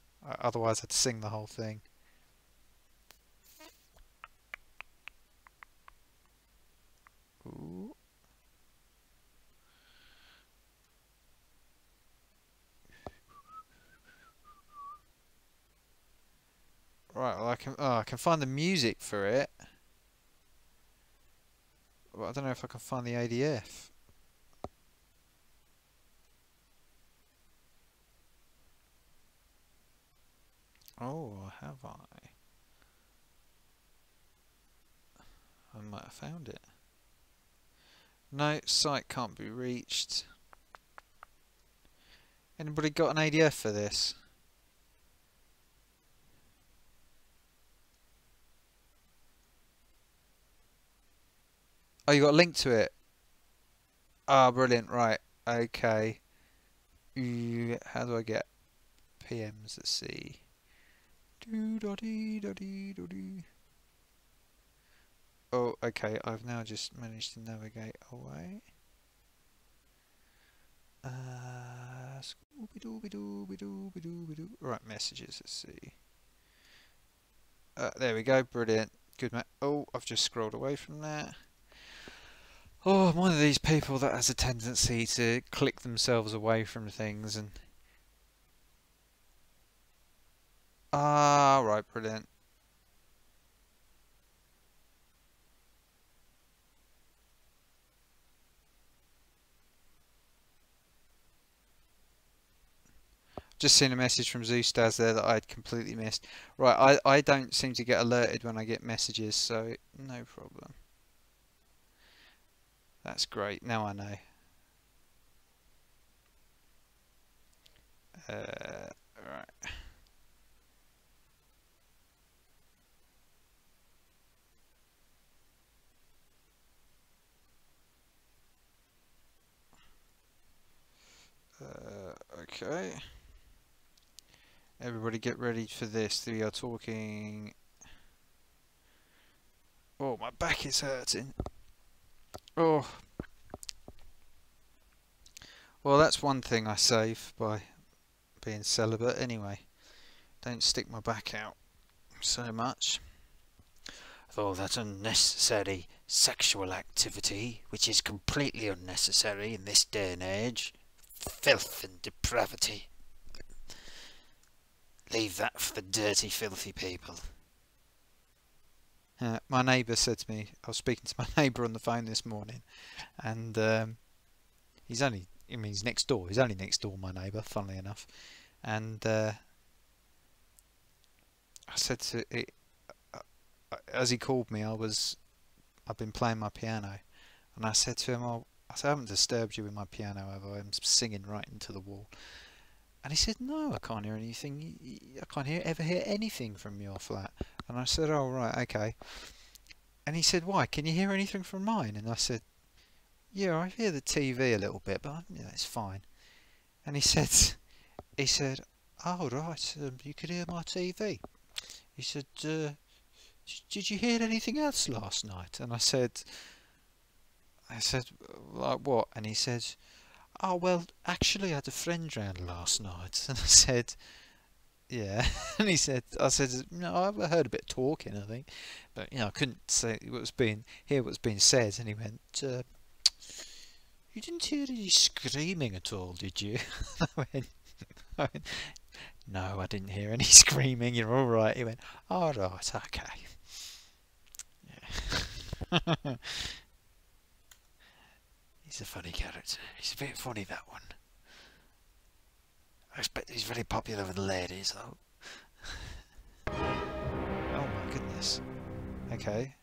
Otherwise, I'd sing the whole thing. Ooh. Right, well I can find the music for it. But I don't know if I can find the ADF. Oh, have I? I might have found it. No, site can't be reached. Anybody got an ADF for this? Oh, you got a link to it? Ah, brilliant, right. Okay. How do I get PMs? Let's see. Oh, okay, I've now just managed to navigate away. Right, messages, let's see. There we go, brilliant. Good man. Oh, I've just scrolled away from that. Oh, I'm one of these people that has a tendency to click themselves away from things and... Ah, right, brilliant. Just seen a message from Zeusdaz there that I'd completely missed. Right, I don't seem to get alerted when I get messages, so no problem. That's great, now I know. Right. Okay. Everybody get ready for this. We are talking... Oh, my back is hurting. Oh. Well, that's one thing I save by being celibate anyway. Don't stick my back out. so much with all that unnecessary sexual activity, which is completely unnecessary in this day and age. Filth and depravity. Leave that for the dirty, filthy people. My neighbour said to me, I was speaking to my neighbour on the phone this morning, and he's next door. He's only next door, my neighbour, funnily enough. And I said to it, as he called me, I've been playing my piano, and I said to him, I haven't disturbed you with my piano, have I? I'm singing right into the wall. And he said, no, I can't hear anything. I can't ever hear anything from your flat. And I said, oh, right, okay. And he said, why? Can you hear anything from mine? And I said, yeah, I hear the TV a little bit, but yeah, it's fine. And he said, oh, right, you could hear my TV. He said, did you hear anything else last night? And I said, like what? And he said, oh, well, actually I had a friend round last night. And I said, yeah. And I said, no, I heard a bit of talking, I think. But, I couldn't hear what's being said. And he went, you didn't hear any screaming at all, did you? I went, no, I didn't hear any screaming, you're alright. He went, all right, okay. Yeah. He's a funny character. He's a bit funny, that one. I expect he's very popular with the ladies, though. Oh my goodness. Okay.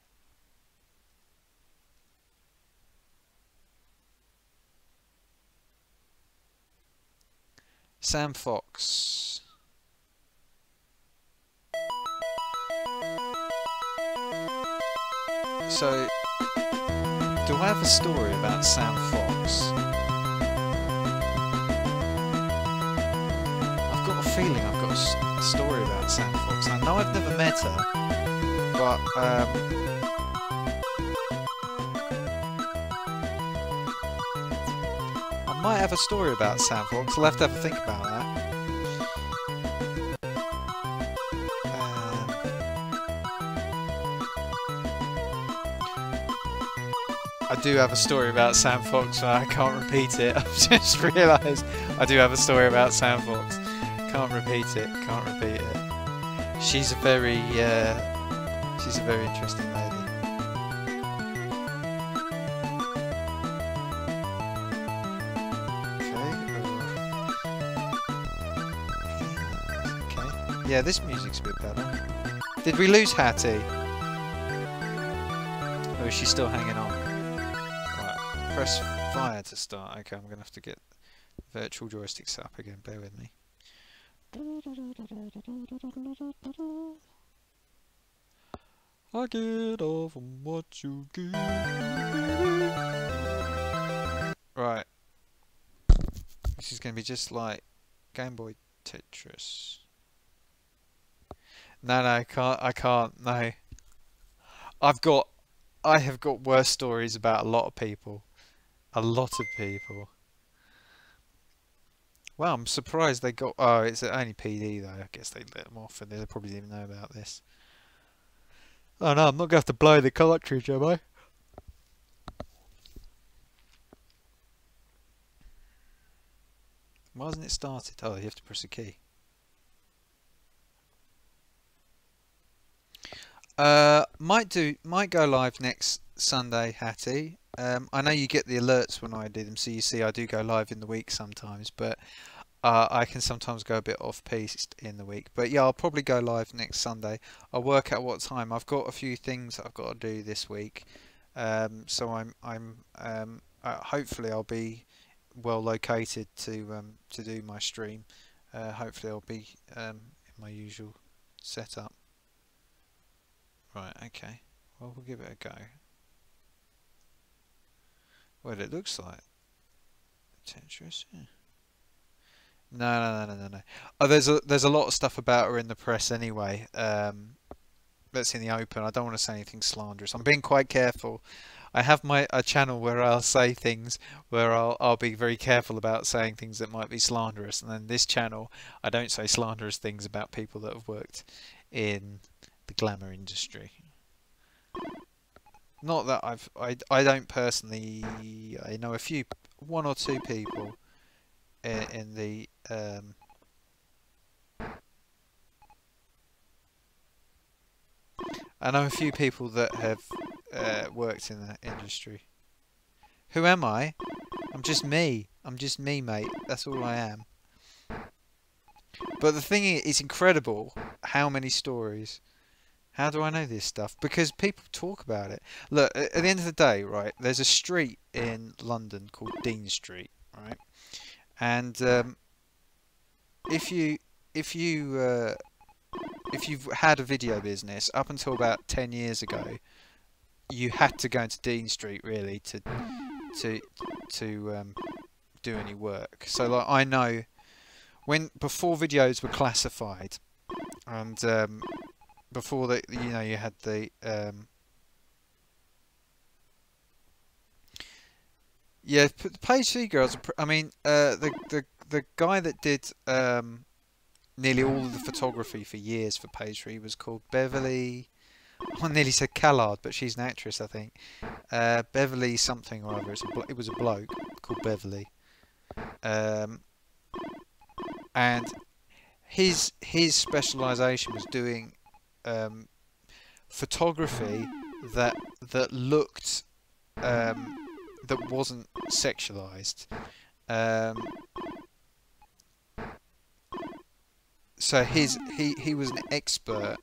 Sam Fox. So, do I have a story about Sam Fox? I've got a feeling I've got a story about Sam Fox. I know I've never met her, but I might have a story about Sam Fox. I'll have to have a think about that. I do have a story about Sam Fox, but I can't repeat it. I've just realised I do have a story about Sam Fox. Can't repeat it. Can't repeat it. She's a very interesting lady. Okay. Yeah, this music's a bit better. Did we lose Hattie? Or is she still hanging on? Press fire to start. Okay, I'm going to have to get virtual joystick set up again. Bear with me. I get off from what you give. Right. This is going to be just like Game Boy Tetris. No, I can't. No. I have got worse stories about a lot of people. A lot of people. Well, I'm surprised they got... Oh, it's only PD though. I guess they let them off and they probably didn't even know about this. Oh no, I'm not going to have to blow the cartridge, am I? Why hasn't it started? Oh, you have to press a key. Might go live next Sunday, Hattie. I know you get the alerts when I do them, so you see I do go live in the week sometimes, but I can sometimes go a bit off-piste in the week. But yeah, I'll probably go live next Sunday. I'll work out what time. I've got a few things I've got to do this week, so I'm hopefully I'll be well located to do my stream. Hopefully I'll be in my usual setup. Right, okay. Well, we'll give it a go. What it looks like. Tetris, yeah. No. Oh, there's a lot of stuff about her in the press anyway. That's in the open. I don't want to say anything slanderous. I'm being quite careful. I have a channel where I'll say things where I'll be very careful about saying things that might be slanderous, and then this channel I don't say slanderous things about people that have worked in the glamour industry. Not that I don't personally. I know one or two people in the I know a few people that have worked in that industry. Who am I? I'm just me. I'm just me, mate. That's all I am. But the thing is, it's incredible how many stories. How do I know this stuff? Because people talk about it. Look, at the end of the day, right, there's a street in London called Dean Street, right? And if you if you if you've had a video business up until about 10 years ago, you had to go into Dean Street really to do any work. So like I know before videos were classified, and before that, you know, you had the yeah, the Page 3 girls. I mean, the guy that did nearly all of the photography for years for Page 3 was called Beverly. I nearly said Callard, but she's an actress, I think. Beverly something or other. It was a bloke called Beverly, and his specialisation was doing photography that looked that wasn't sexualized. So he was an expert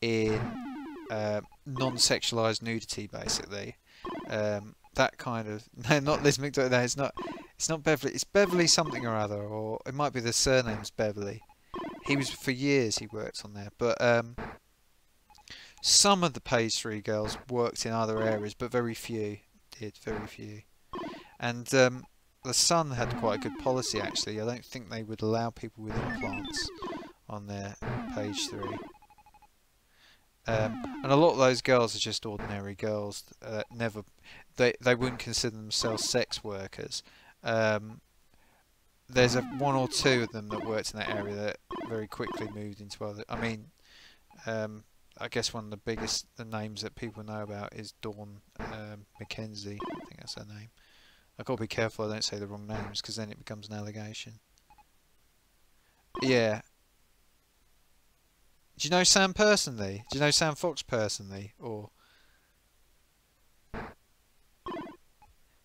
in non-sexualized nudity, basically. That kind of no, not Liz McDonald. No, it's not Beverly. It's Beverly something or other, or it might be the surname's Beverly. He was for years. He worked on there, but some of the Page 3 girls worked in other areas, but very few did. Very few. And the Sun had quite a good policy, actually. I don't think they would allow people with implants on their Page 3. And a lot of those girls are just ordinary girls. They wouldn't consider themselves sex workers. There's one or two of them that worked in that area that very quickly moved into other. I mean, I guess one of the biggest names that people know about is Dawn Mackenzie. I think that's her name. I've got to be careful I don't say the wrong names, because then it becomes an allegation. Yeah. Do you know Sam personally? Do you know Sam Fox personally? Or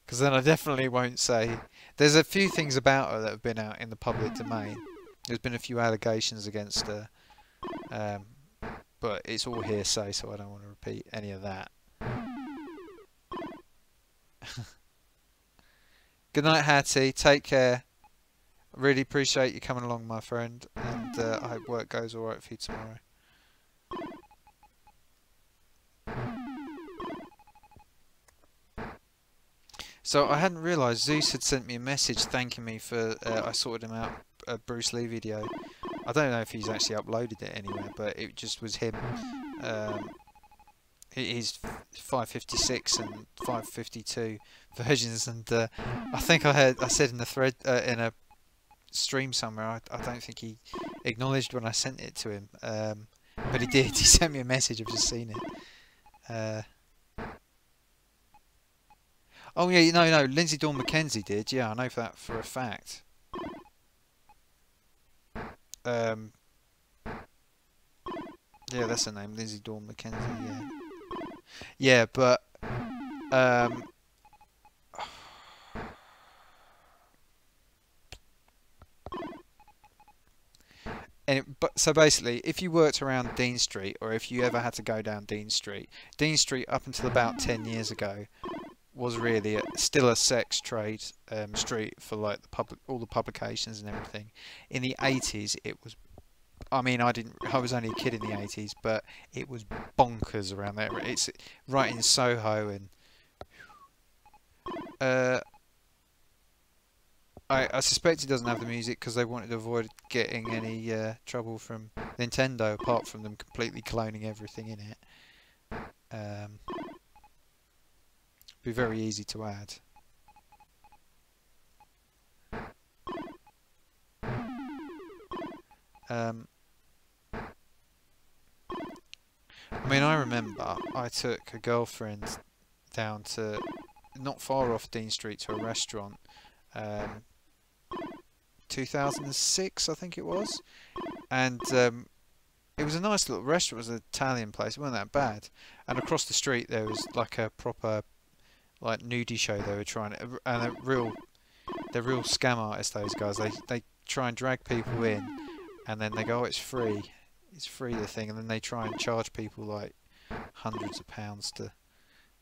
because then I definitely won't say. There's a few things about her that have been out in the public domain. There's been a few allegations against her, but it's all hearsay, so I don't want to repeat any of that. Good night, Hattie. Take care. I really appreciate you coming along, my friend, and I hope work goes alright for you tomorrow. So I hadn't realised Zeus had sent me a message thanking me for I sorted him out a Bruce Lee video. I don't know if he's actually uploaded it anywhere, but it just was him. His 556 and 552 versions, and I think I said in the thread in a stream somewhere, I don't think he acknowledged when I sent it to him, but he did. He sent me a message. I've just seen it. Oh yeah, no, Lindsay Dawn Mackenzie did. Yeah, I know that for a fact. Yeah, that's her name, Lindsay Dawn Mackenzie. Yeah, yeah, but so basically, if you worked around Dean Street, or if you ever had to go down Dean Street up until about 10 years ago was really still a sex trade street for like all the publications and everything. In the 80s, it was. I mean, I was only a kid in the 80s, but it was bonkers around there. It's right in Soho, and I suspect it doesn't have the music because they wanted to avoid getting any trouble from Nintendo, apart from them completely cloning everything in it. Be very easy to add. mean, I remember I took a girlfriend down to not far off Dean Street to a restaurant, 2006 I think it was, and it was a nice little restaurant. It was an Italian place. It wasn't that bad. And across the street there was like a proper like nudie show they were trying to, and they're real scam artists, those guys. They try and drag people in, and then they go, oh, it's free, the thing, and then they try and charge people like hundreds of pounds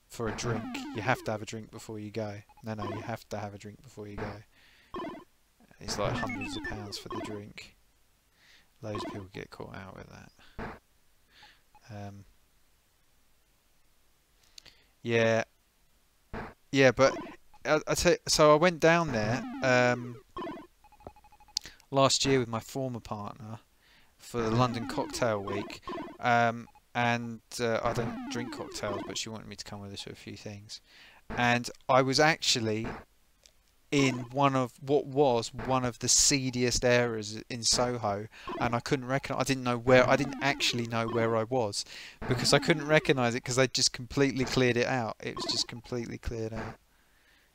for a drink. You have to have a drink before you go. No, you have to have a drink before you go. It's like hundreds of pounds for the drink. Loads of people get caught out with that. Yeah, but I tell you, so I went down there last year with my former partner for the London Cocktail Week, and I don't drink cocktails, but she wanted me to come with us for a few things, and I was actually in one of what was one of the seediest areas in Soho, and I couldn't recognize. I didn't actually know where I was because I couldn't recognize it because they just completely cleared it out. It was just completely cleared out.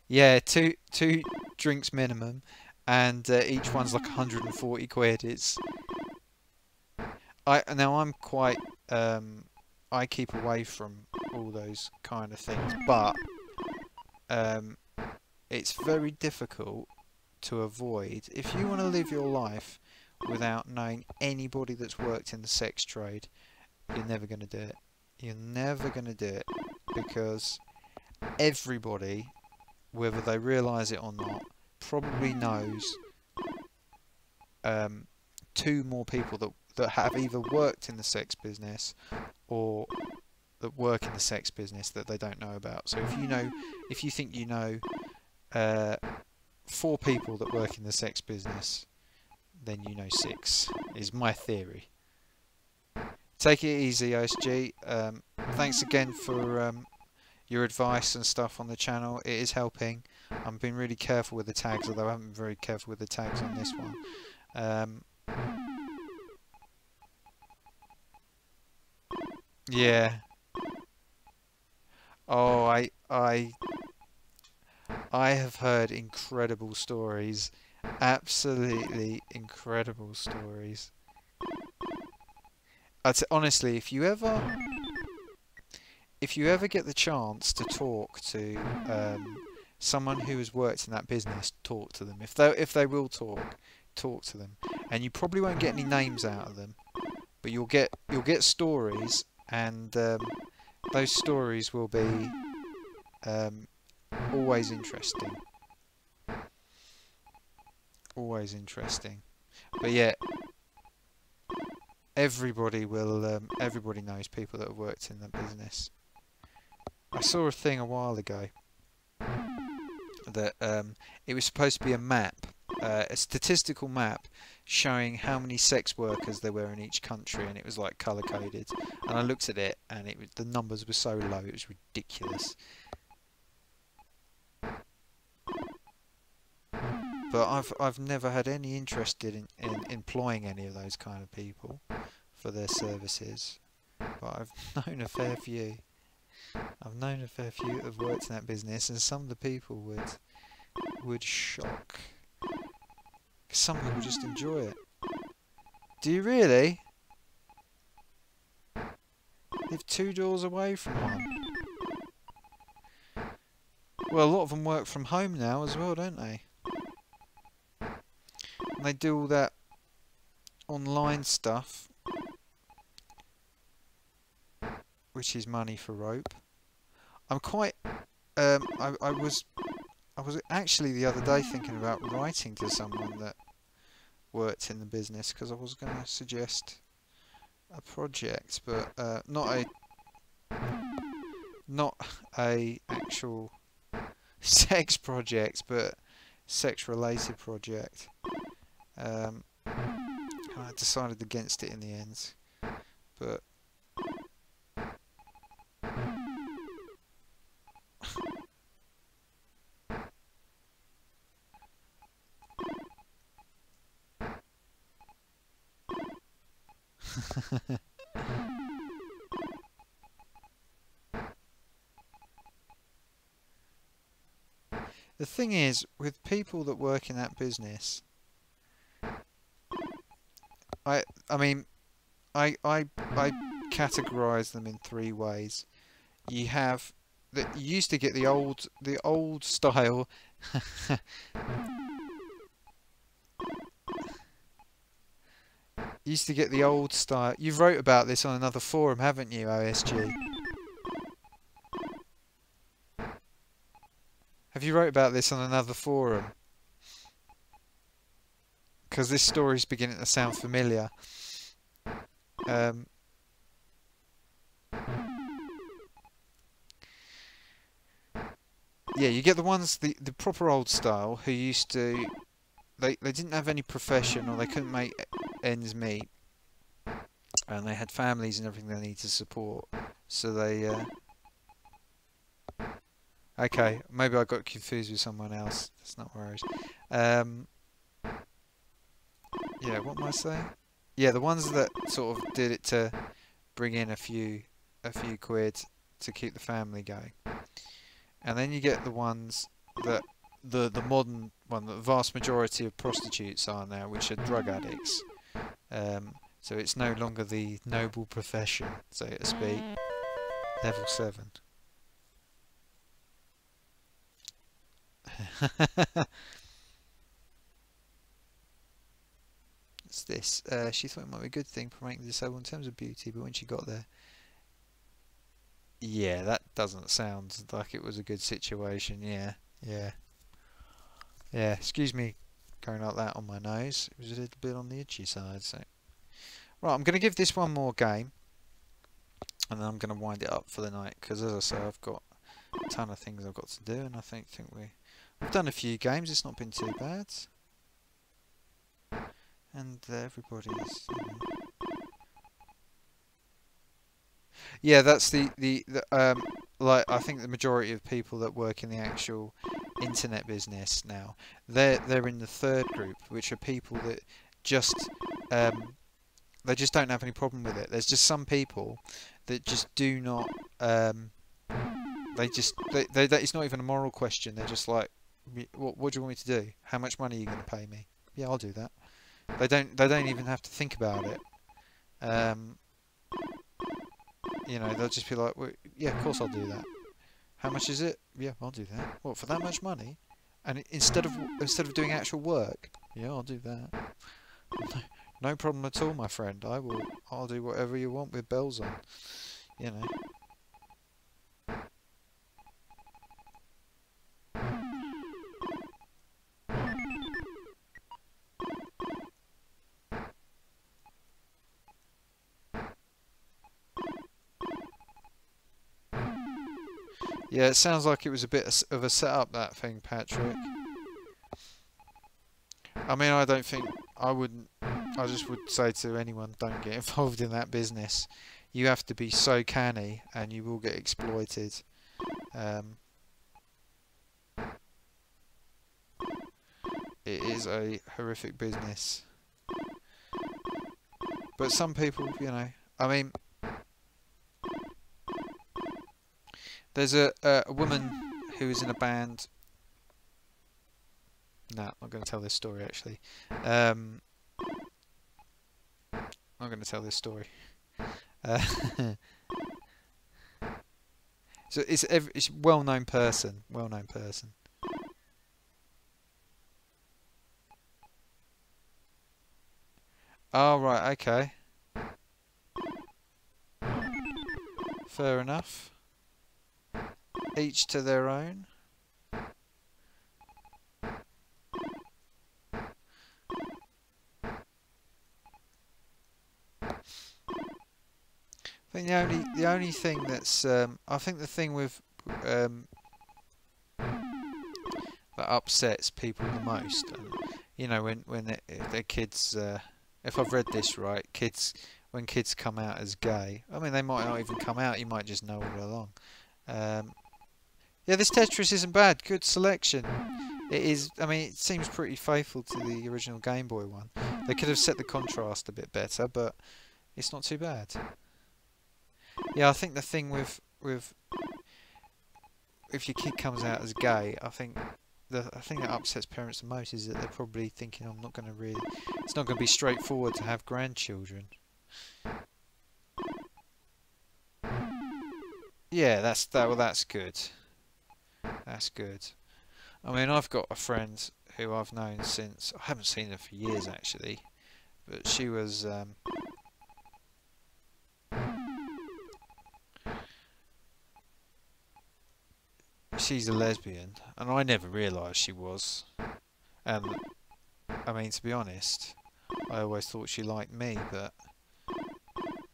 Yeah, two drinks minimum, and each one's like 140 quid. I'm quite I keep away from all those kind of things, but it's very difficult to avoid. If you want to live your life without knowing anybody that's worked in the sex trade, you're never going to do it. You're never going to do it, because everybody, whether they realise it or not, probably knows two more people that have either worked in the sex business or that work in the sex business that they don't know about. So if you think you know 4 people that work in the sex business, then you know 6, is my theory. Take it easy, OSG. Thanks again for your advice and stuff on the channel. It is helping. I'm being really careful with the tags, although I haven't been very careful with the tags on this one. Yeah. Oh, I have heard incredible stories, absolutely incredible stories. Honestly, if you ever get the chance to talk to someone who has worked in that business, talk to them. If they will talk to them, and you probably won't get any names out of them, but you'll get stories, and those stories will be always interesting. Always interesting. But yeah, everybody knows people that have worked in that business. I saw a thing a while ago that it was supposed to be a map, a statistical map showing how many sex workers there were in each country, and it was like colour coded. And I looked at it, and the numbers were so low, it was ridiculous. But I've never had any interest in employing any of those kind of people for their services. But I've known a fair few. I've known a fair few that have worked in that business, and some of the people would shock. Some people just enjoy it. Do you really? Live 2 doors away from one. Well, a lot of them work from home now as well, don't they? And they do all that online stuff, which is money for rope. I'm quite. I was actually the other day thinking about writing to someone that worked in the business, because I was going to suggest a project, but not a actual sex project, but sex related project. I decided against it in the end, but thing is, with people that work in that business, I mean, I categorize them in three ways. You have that you used to get the old style. Used to get the old style. You've wrote about this on another forum, haven't you, OSG? Have you wrote about this on another forum? Because this story's beginning to sound familiar. Yeah, you get the ones, the proper old style, who used to... They didn't have any profession, or they couldn't make ends meet. And they had families and everything they needed to support. So they... Okay, maybe I got confused with someone else. That's not worries. Yeah, what am I saying? Yeah, the ones that sort of did it to bring in a few quid to keep the family going. And then you get the ones that the modern one, the vast majority of prostitutes are now, which are drug addicts. So it's no longer the noble profession, so to speak. Level 7. What's this? She thought it might be a good thing promoting the disabled in terms of beauty, but when she got there... Yeah, that doesn't sound like it was a good situation. Yeah. Excuse me going like that on my nose. It was a little bit on the itchy side. So, right, I'm going to give this one more game, and then I'm going to wind it up for the night. Because as I say, I've got a ton of things I've got to do, and I think we've done a few games. It's not been too bad, and everybody's. Yeah, that's the like I think the majority of people that work in the actual internet business now, they're in the third group, which are people that just they just don't have any problem with it. There's just some people that just do not it's not even a moral question. They're just like, what do you want me to do? How much money are you going to pay me? Yeah, I'll do that. They don't even have to think about it. You know, they'll just be like, well, yeah, of course I'll do that. How much is it? Yeah, I'll do that. What, for that much money? And instead of doing actual work, yeah, I'll do that. No problem at all, my friend. I'll do whatever you want with bells on. You know. Yeah, it sounds like it was a bit of a setup, that thing, Patrick. I mean, I don't think I wouldn't. I just would say to anyone, don't get involved in that business. You have to be so canny, and you will get exploited. It is a horrific business. But some people, you know, I mean, there's a woman who is in a band. No, I'm not going to tell this story actually. I'm going to tell this story. So it's a well-known person. Well-known person. Oh right, okay. Fair enough. Each to their own. I think the only thing that's I think the thing with that upsets people the most, you know, when their kids, if I've read this right, when kids come out as gay, I mean they might not even come out, you might just know all along. Yeah, this Tetris isn't bad. Good selection. It is. I mean, it seems pretty faithful to the original Game Boy one. They could have set the contrast a bit better, but it's not too bad. Yeah, I think the thing with if your kid comes out as gay, I think the thing that upsets parents the most is that they're probably thinking, I'm not going to really, it's not going to be straightforward to have grandchildren. Yeah, well, that's good. That's good. I mean, I've got a friend who I've known since, I haven't seen her for years actually, but she was, she's a lesbian, and I never realised she was. And I mean, to be honest, I always thought she liked me, but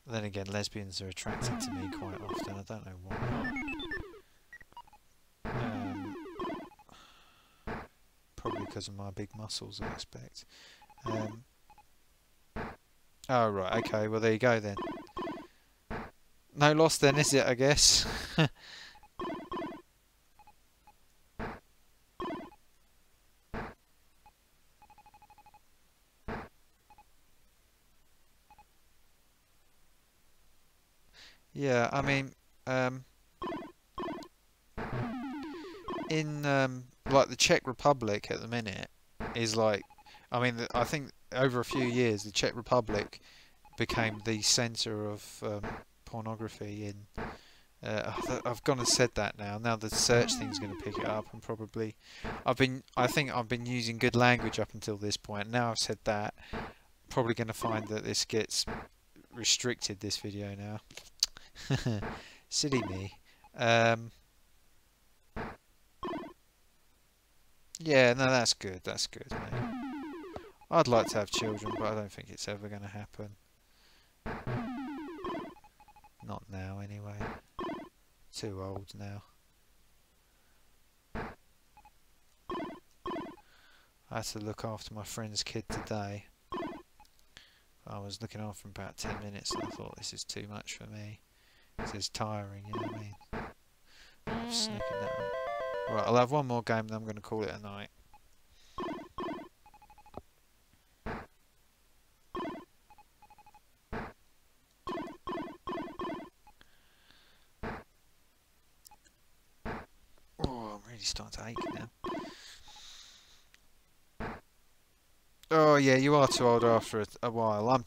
then again, lesbians are attracted to me quite often. I don't know why. Probably because of my big muscles, I expect. Oh, right, okay, well, there you go then. No loss then, is it, I guess? Yeah, I mean, in like the Czech Republic at the minute is like, I mean, I think over a few years the Czech Republic became the centre of pornography in. I've gone and said that now. Now the search thing's going to pick it up, and probably I think I've been using good language up until this point. Now I've said that, probably going to find that this gets restricted. This video now. Silly me. Yeah, no, that's good. That's good, mate. I'd like to have children, but I don't think it's ever going to happen. Not now, anyway. Too old now. I had to look after my friend's kid today. I was looking after him about 10 minutes, and I thought, this is too much for me. This is tiring, you know what I mean? I'm sneaking that one. Right, I'll have one more game, then I'm going to call it a night. Oh, I'm really starting to ache now. Oh yeah, you are too old after a while. I'm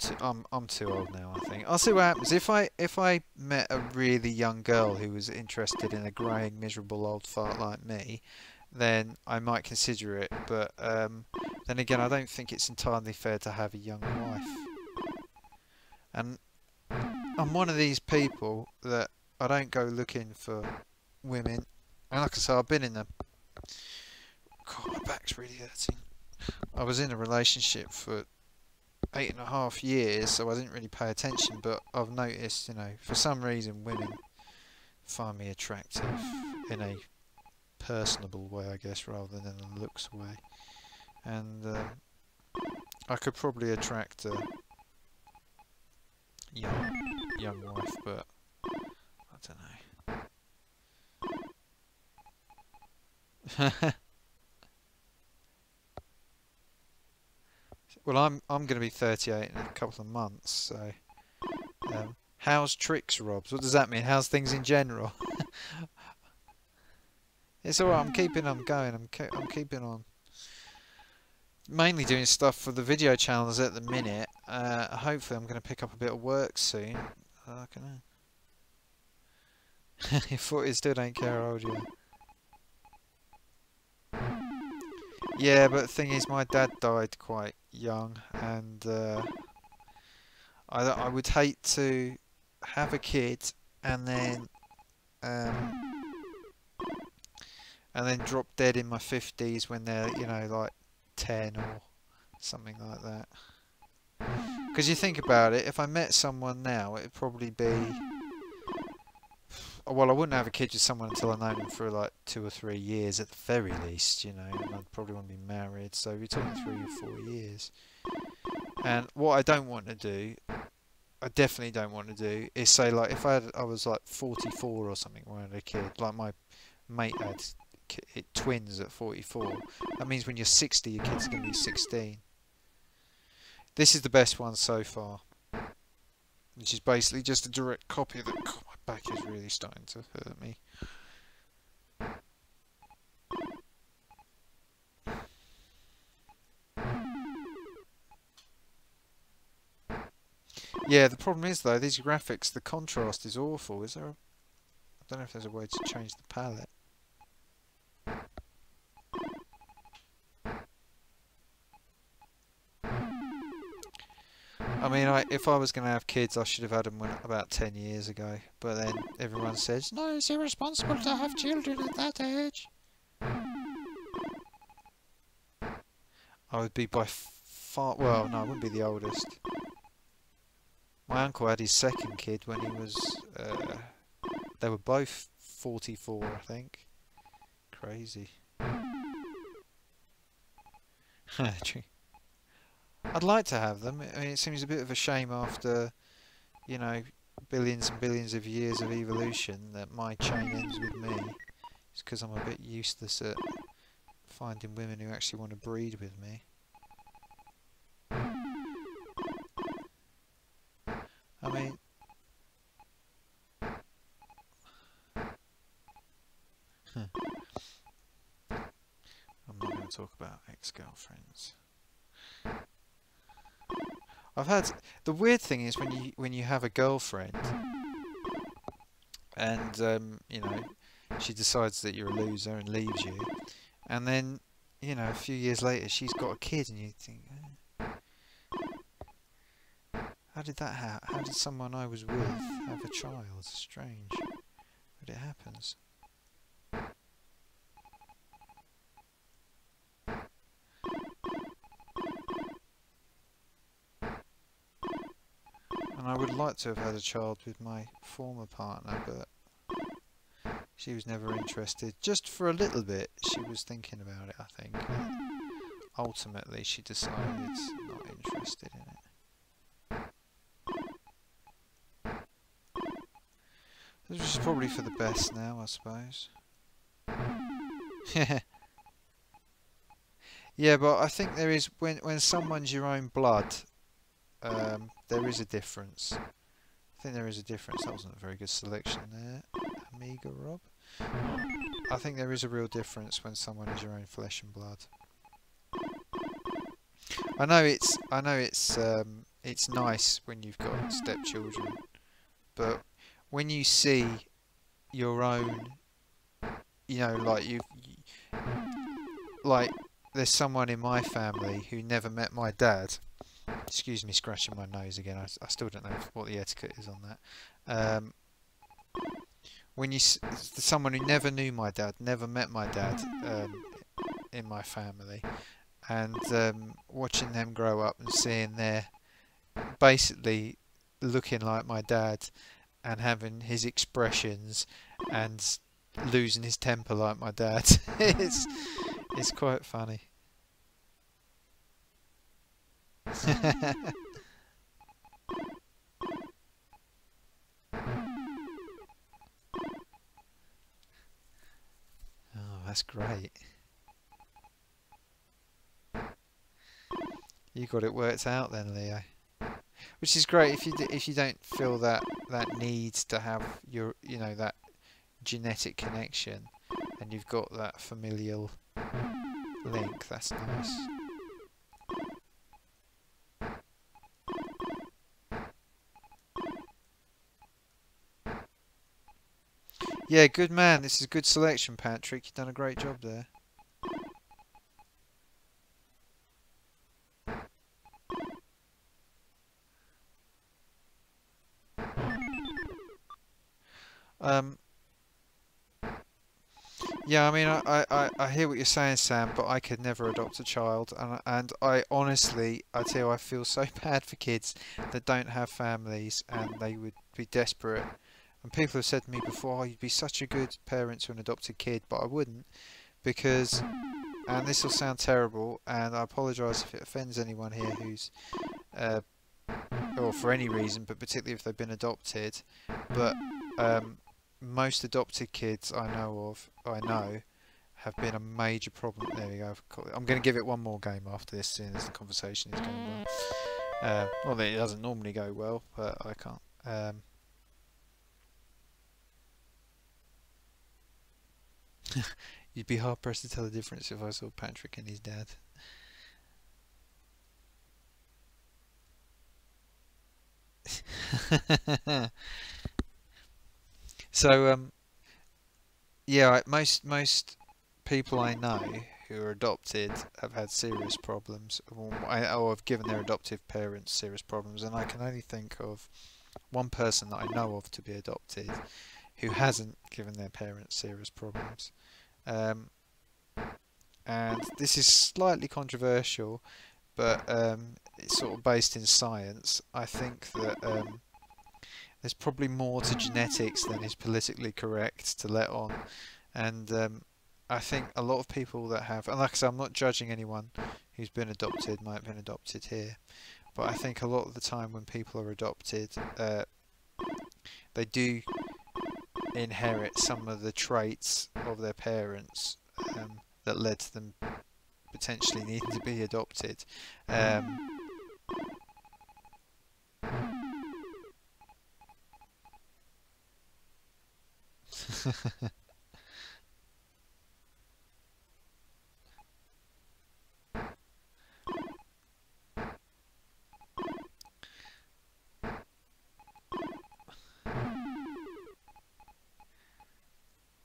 too old now, I think. I'll see what happens if I met a really young girl who was interested in a greying, miserable old fart like me, then I might consider it. But then again, I don't think it's entirely fair to have a young wife. And I'm one of these people that I don't go looking for women. And like I say, I've been in a... God, my back's really hurting. I was in a relationship for 8.5 years, so I didn't really pay attention, but I've noticed, you know, for some reason women find me attractive in a personable way, I guess, rather than a looks way. And I could probably attract a young wife, but I don't know. Well, I'm going to be 38 in a couple of months, so how's tricks, Robs? What does that mean? How's things in general? It's all right. I'm keeping on going. I'm keeping on. Mainly doing stuff for the video channels at the minute. Hopefully, I'm going to pick up a bit of work soon. I don't know. Your 40s still don't care how old you are. Yeah, but the thing is, my dad died quite young, and I would hate to have a kid and then drop dead in my 50s when they're, you know, like 10 or something like that. Because you think about it, if I met someone now, it'd probably be... Well, I wouldn't have a kid with someone until I've known them for like 2 or 3 years at the very least, you know, and I'd probably want to be married, so we're talking 3 or 4 years. And what I don't want to do, I definitely don't want to do, is say like, if I was like 44 or something when I had a kid, like my mate had twins at 44, that means when you're 60 your kid's going to be 16. This is the best one so far, which is basically just a direct copy of the... God, my back is really starting to hurt me. Yeah, the problem is though, these graphics, the contrast is awful. Is there a, I don't know if there's a way to change the palette. I mean, if I was going to have kids, I should have had them about 10 years ago. But then everyone says, no, it's irresponsible to have children at that age. I would be by far, well, no, I wouldn't be the oldest. My uncle had his second kid when he was, they were both 44, I think. Crazy. I'd like to have them. I mean, it seems a bit of a shame after, you know, billions and billions of years of evolution that my chain ends with me. It's because I'm a bit useless at finding women who actually want to breed with me. I mean, I'm not going to talk about ex-girlfriends. I've had, the weird thing is when you have a girlfriend and you know, she decides that you're a loser and leaves you, and then, you know, a few years later she's got a kid and you think, how did that happen? How did someone I was with have a child? It's strange, but it happens. And I would like to have had a child with my former partner, but she was never interested. Just for a little bit, she was thinking about it, I think. Ultimately, she decided it's not interested in it. This is probably for the best now, I suppose. Yeah, but I think there is, when someone's your own blood, there is a difference. I think there is a difference. That wasn't a very good selection there, Amiga Rob. I think there is a real difference when someone is your own flesh and blood. I know it's nice when you've got stepchildren, but when you see your own, you know, like there's someone in my family who never met my dad. Excuse me, scratching my nose again. I still don't know what the etiquette is on that. When someone who never knew my dad, never met my dad in my family, and watching them grow up and seeing their basically looking like my dad and having his expressions and losing his temper like my dad, it's quite funny. Oh, that's great. You got it worked out then, Leo. Which is great if you don't feel that need to have your, you know, that genetic connection, and you've got that familial link. That's nice. Yeah, good man. This is a good selection, Patrick. You've done a great job there. Yeah, I mean, I hear what you're saying, Sam, but I could never adopt a child, and I honestly, I tell you, I feel so bad for kids that don't have families, and they would be desperate. And people have said to me before, oh, you'd be such a good parent to an adopted kid, but I wouldn't, because, and this will sound terrible, and I apologise if it offends anyone here who's, or for any reason, but particularly if they've been adopted, but most adopted kids I know have been a major problem. There we go. I'm going to give it one more game after this, seeing as the conversation is going well. Well, it doesn't normally go well, but I can't. You'd be hard pressed to tell the difference if I saw Patrick and his dad. So yeah, most people I know who are adopted have had serious problems, or have given their adoptive parents serious problems, and I can only think of one person that I know of to be adopted who hasn't given their parents serious problems. Um, and this is slightly controversial, but it's sort of based in science. I think that there's probably more to genetics than is politically correct to let on. And I think a lot of people that have, and like I said, I'm not judging anyone who's been adopted, might have been adopted here, but I think a lot of the time when people are adopted, they do inherit some of the traits of their parents that led to them potentially needing to be adopted.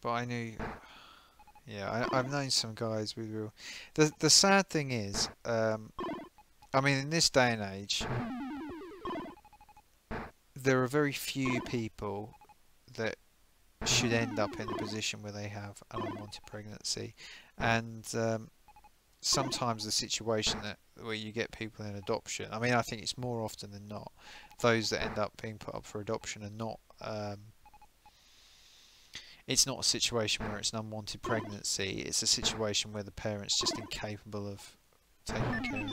But I knew, yeah, I've known some guys with real. The sad thing is, I mean, in this day and age, there are very few people that should end up in the position where they have an unwanted pregnancy, and sometimes the situation that where you get people in adoption. I mean, I think it's more often than not those that end up being put up for adoption are not. It's not a situation where it's an unwanted pregnancy. It's a situation where the parent's just incapable of taking care of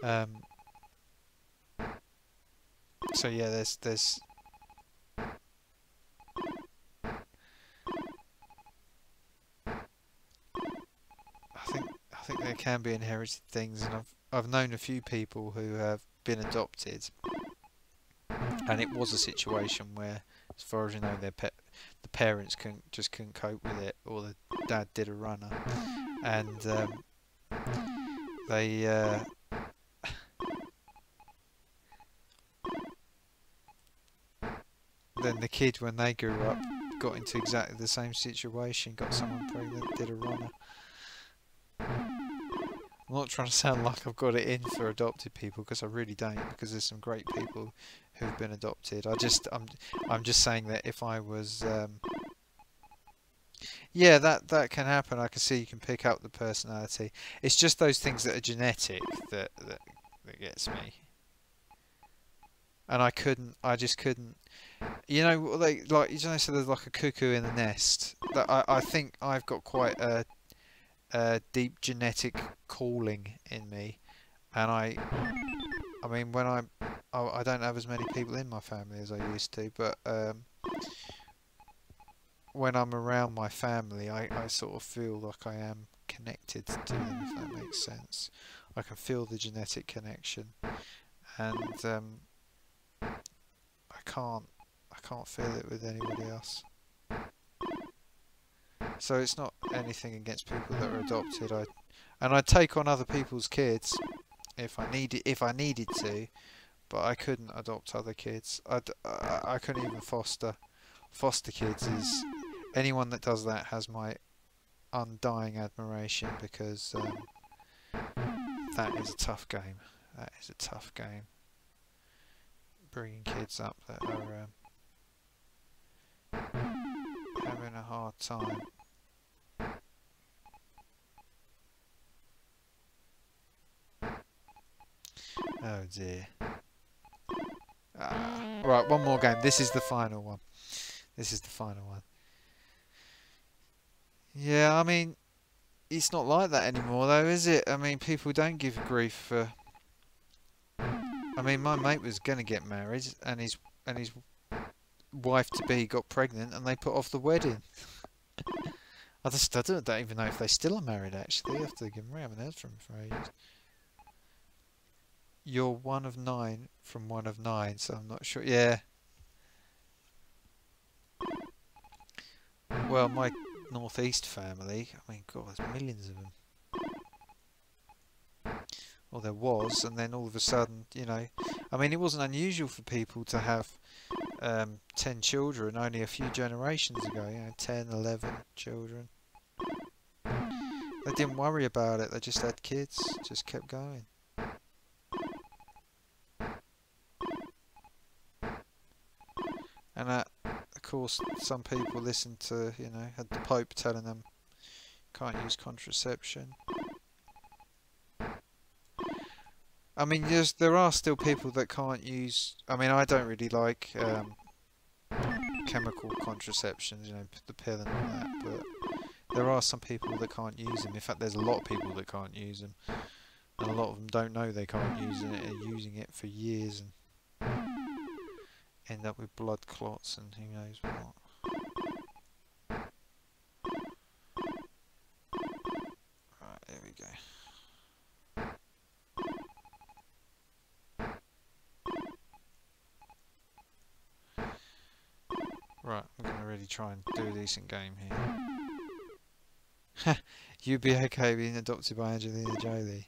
them. So yeah, there's I think there can be inherited things, and I've known a few people who have been adopted, and it was a situation where, as far as you know, the parents couldn't cope with it, or the dad did a runner, and they then the kid, when they grew up, got into exactly the same situation, got someone pregnant, did a runner. I'm not trying to sound like I've got it in for adopted people, because I really don't, because there's some great people who've been adopted. I'm just saying that if I was yeah, that can happen. I can see you can pick up the personality. It's just those things that are genetic that gets me. And I just couldn't. You know, like you know, so there's like a cuckoo in the nest. That I think I've got quite a deep genetic calling in me, and I mean, I don't have as many people in my family as I used to, but when I'm around my family, I sort of feel like I am connected to them, if that makes sense. I can feel the genetic connection, and I can't feel it with anybody else. So it's not anything against people that are adopted. I'd take on other people's kids if I needed to, but I couldn't adopt other kids. I couldn't even foster kids. Is anyone that does that has my undying admiration, because that is a tough game. That is a tough game. Bringing kids up that are having a hard time. Oh dear. Right, one more game. This is the final one. This is the final one. Yeah, I mean, it's not like that anymore, though, is it? I mean, people don't give grief for. I mean, my mate was gonna get married, and his wife to be got pregnant, and they put off the wedding. I don't even know if they still are married. Actually, after they get married, I haven't heard from him for ages. You're one of 9 from one of 9, so I'm not sure. Yeah. well, my northeast family, I mean, God, there's millions of them. Well, there was, and then all of a sudden, you know, I mean, it wasn't unusual for people to have 10 children only a few generations ago, you know, 10, 11 children. They didn't worry about it, they just had kids, just kept going. And of course, some people listened to, you know, had the Pope telling them can't use contraception. I mean, there are still people that can't use. I mean, I don't really like chemical contraceptions, you know, the pill and all that. But there are some people that can't use them. In fact, there's a lot of people that can't use them, and a lot of them don't know they can't use it. Are using it for years and end up with blood clots and who knows what. Right, there we go. Right, I'm going to really try and do a decent game here. You'd be okay being adopted by Angelina Jolie.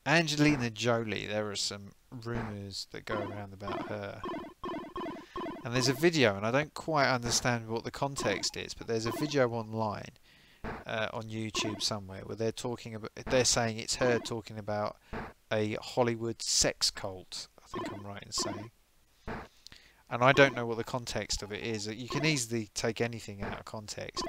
Angelina Jolie, there are some rumours that go around about her. And there's a video, and I don't quite understand what the context is, but there's a video online on YouTube somewhere where they're talking about, they're saying it's her talking about a Hollywood sex cult, I think I'm right in saying. And I don't know what the context of it is. You can easily take anything out of context.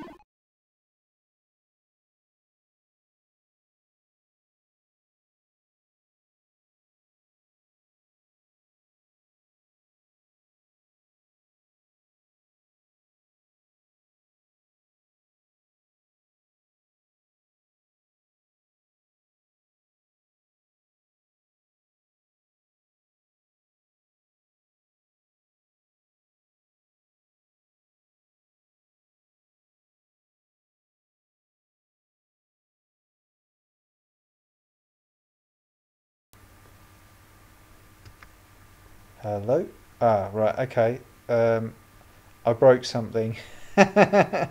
Hello? Ah, right, okay. I broke something. I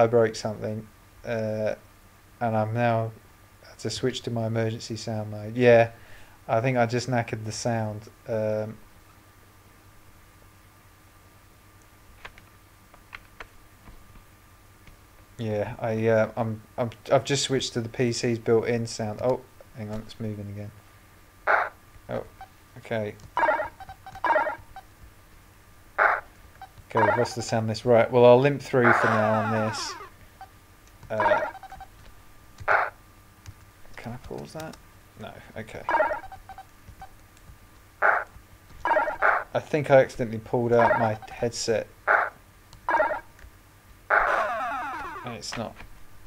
broke something. And I'm now had to switch to my emergency sound mode. Yeah, I think I just knackered the sound. Yeah, I've just switched to the PC's built-in sound. Oh, hang on, it's moving again. Oh, okay. Okay, we've lost the sound this. Right, well, I'll limp through for now on this. Can I pause that? No, okay. I think I accidentally pulled out my headset. And it's not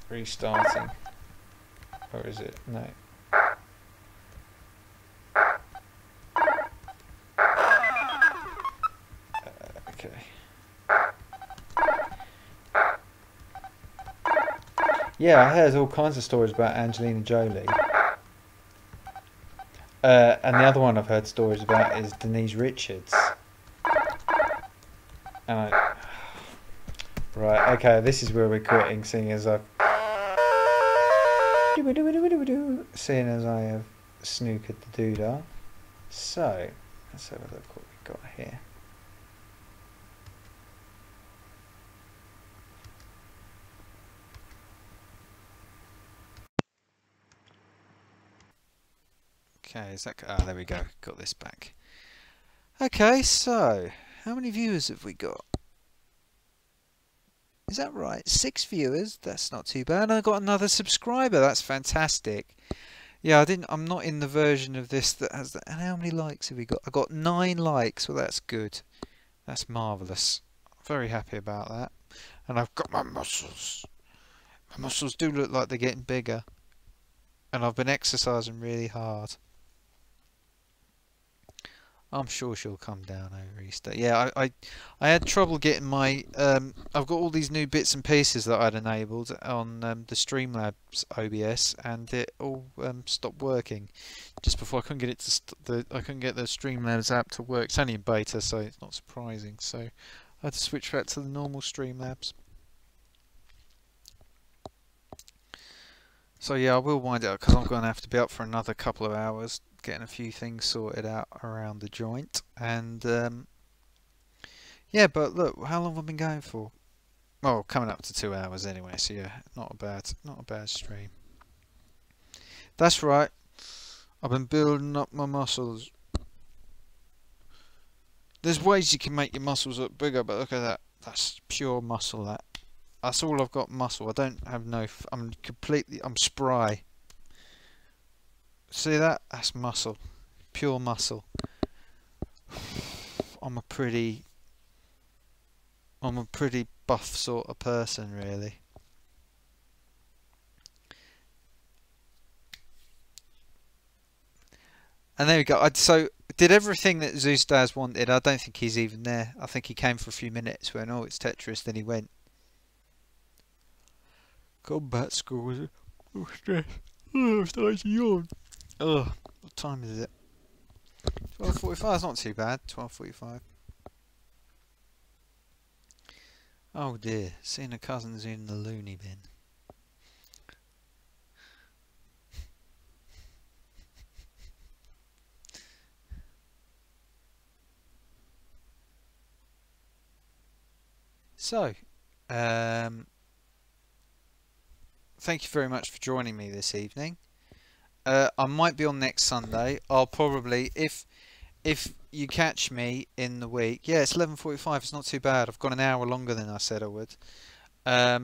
restarting. Or is it? No. Okay. Yeah, I heard all kinds of stories about Angelina Jolie. And the other one I've heard stories about is Denise Richards. And right, okay, this is where we're quitting, seeing as I have snookered the doodah. So, let's have a look what we've got here. Okay, is that... Ah, there we go. Got this back. Okay, so, how many viewers have we got? Is that right? 6 viewers? That's not too bad. And I got another subscriber. That's fantastic. Yeah, I'm not in the version of this that has that. And how many likes have we got? I got 9 likes. Well, that's good. That's marvellous. Very happy about that. And I've got my muscles. My muscles do look like they're getting bigger. And I've been exercising really hard. I'm sure she'll come down over Easter. Yeah, I had trouble getting my... I've got all these new bits and pieces that I'd enabled on the Streamlabs OBS, and it all stopped working just before I couldn't get it to I couldn't get the Streamlabs app to work. It's only in beta, so it's not surprising. So I had to switch back to the normal Streamlabs. So yeah, I will wind it up because I'm going to have to be up for another couple of hours getting a few things sorted out around the joint. And yeah, but look, how long have I been going for? Oh, coming up to 2 hours anyway. So yeah, not a bad stream. That's right. I've been building up my muscles. There's ways you can make your muscles look bigger, but look at that. That's pure muscle. That's all I've got, muscle. I don't have I'm spry. See that? That's muscle. Pure muscle. I'm a pretty buff sort of person, really. And there we go. So did everything that Zeusdaz wanted. I don't think he's even there. I think he came for a few minutes, went, oh, it's Tetris, then he went. Combat school, is it? Oh, stress. Oh, I'm starting to yawn. Ugh, what time is it? 12:45, it's not too bad. 12:45. Oh dear, seeing a cousin's in the loony bin. So, thank you very much for joining me this evening. I might be on next Sunday. I'll probably, if you catch me in the week, yeah, it's 11:45. It's not too bad. I've got an hour longer than I said I would. I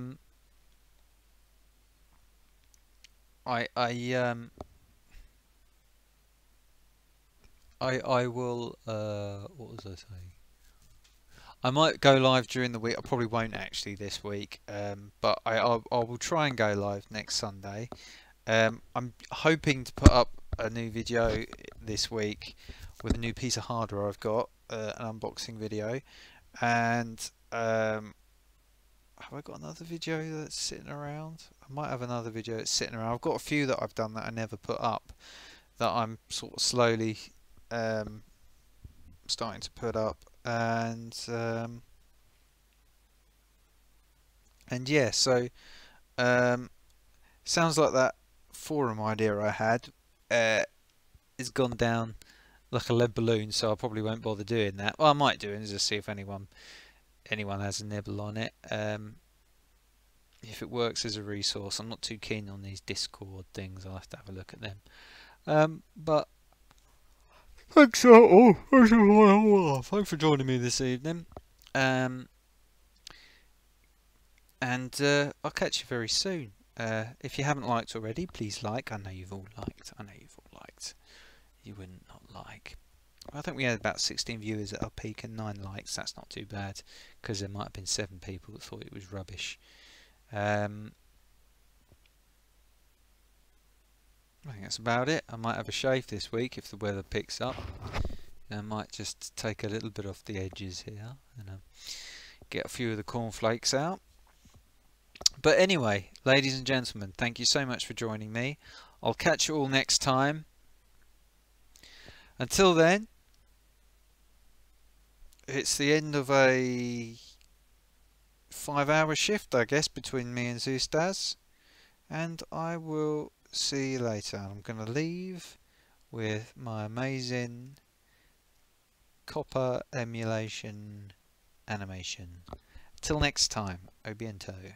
will. What was I saying? I might go live during the week. I probably won't actually this week, but I will try and go live next Sunday. I'm hoping to put up a new video this week with a new piece of hardware I've got, an unboxing video, and have I got another video that's sitting around? I might have another video that's sitting around. I've got a few that I've done that I never put up, that I'm sort of slowly starting to put up, and yeah, so sounds like that forum idea I had has gone down like a lead balloon, so I probably won't bother doing that. Well, I might do it and just see if anyone has a nibble on it. If it works as a resource. I'm not too keen on these Discord things. I'll have to have a look at them. But thanks for joining me this evening. And I'll catch you very soon. If you haven't liked already, please like. I know you've all liked. You wouldn't not like. I think we had about 16 viewers at our peak and 9 likes. That's not too bad, because there might have been 7 people that thought it was rubbish. I think that's about it. I might have a shave this week if the weather picks up. I might just take a little bit off the edges here and get a few of the cornflakes out. But anyway, ladies and gentlemen, thank you so much for joining me. I'll catch you all next time. Until then, it's the end of a 5-hour shift, I guess, between me and Zeusdaz, and I will see you later. I'm going to leave with my amazing copper emulation animation. Till next time, Obiento.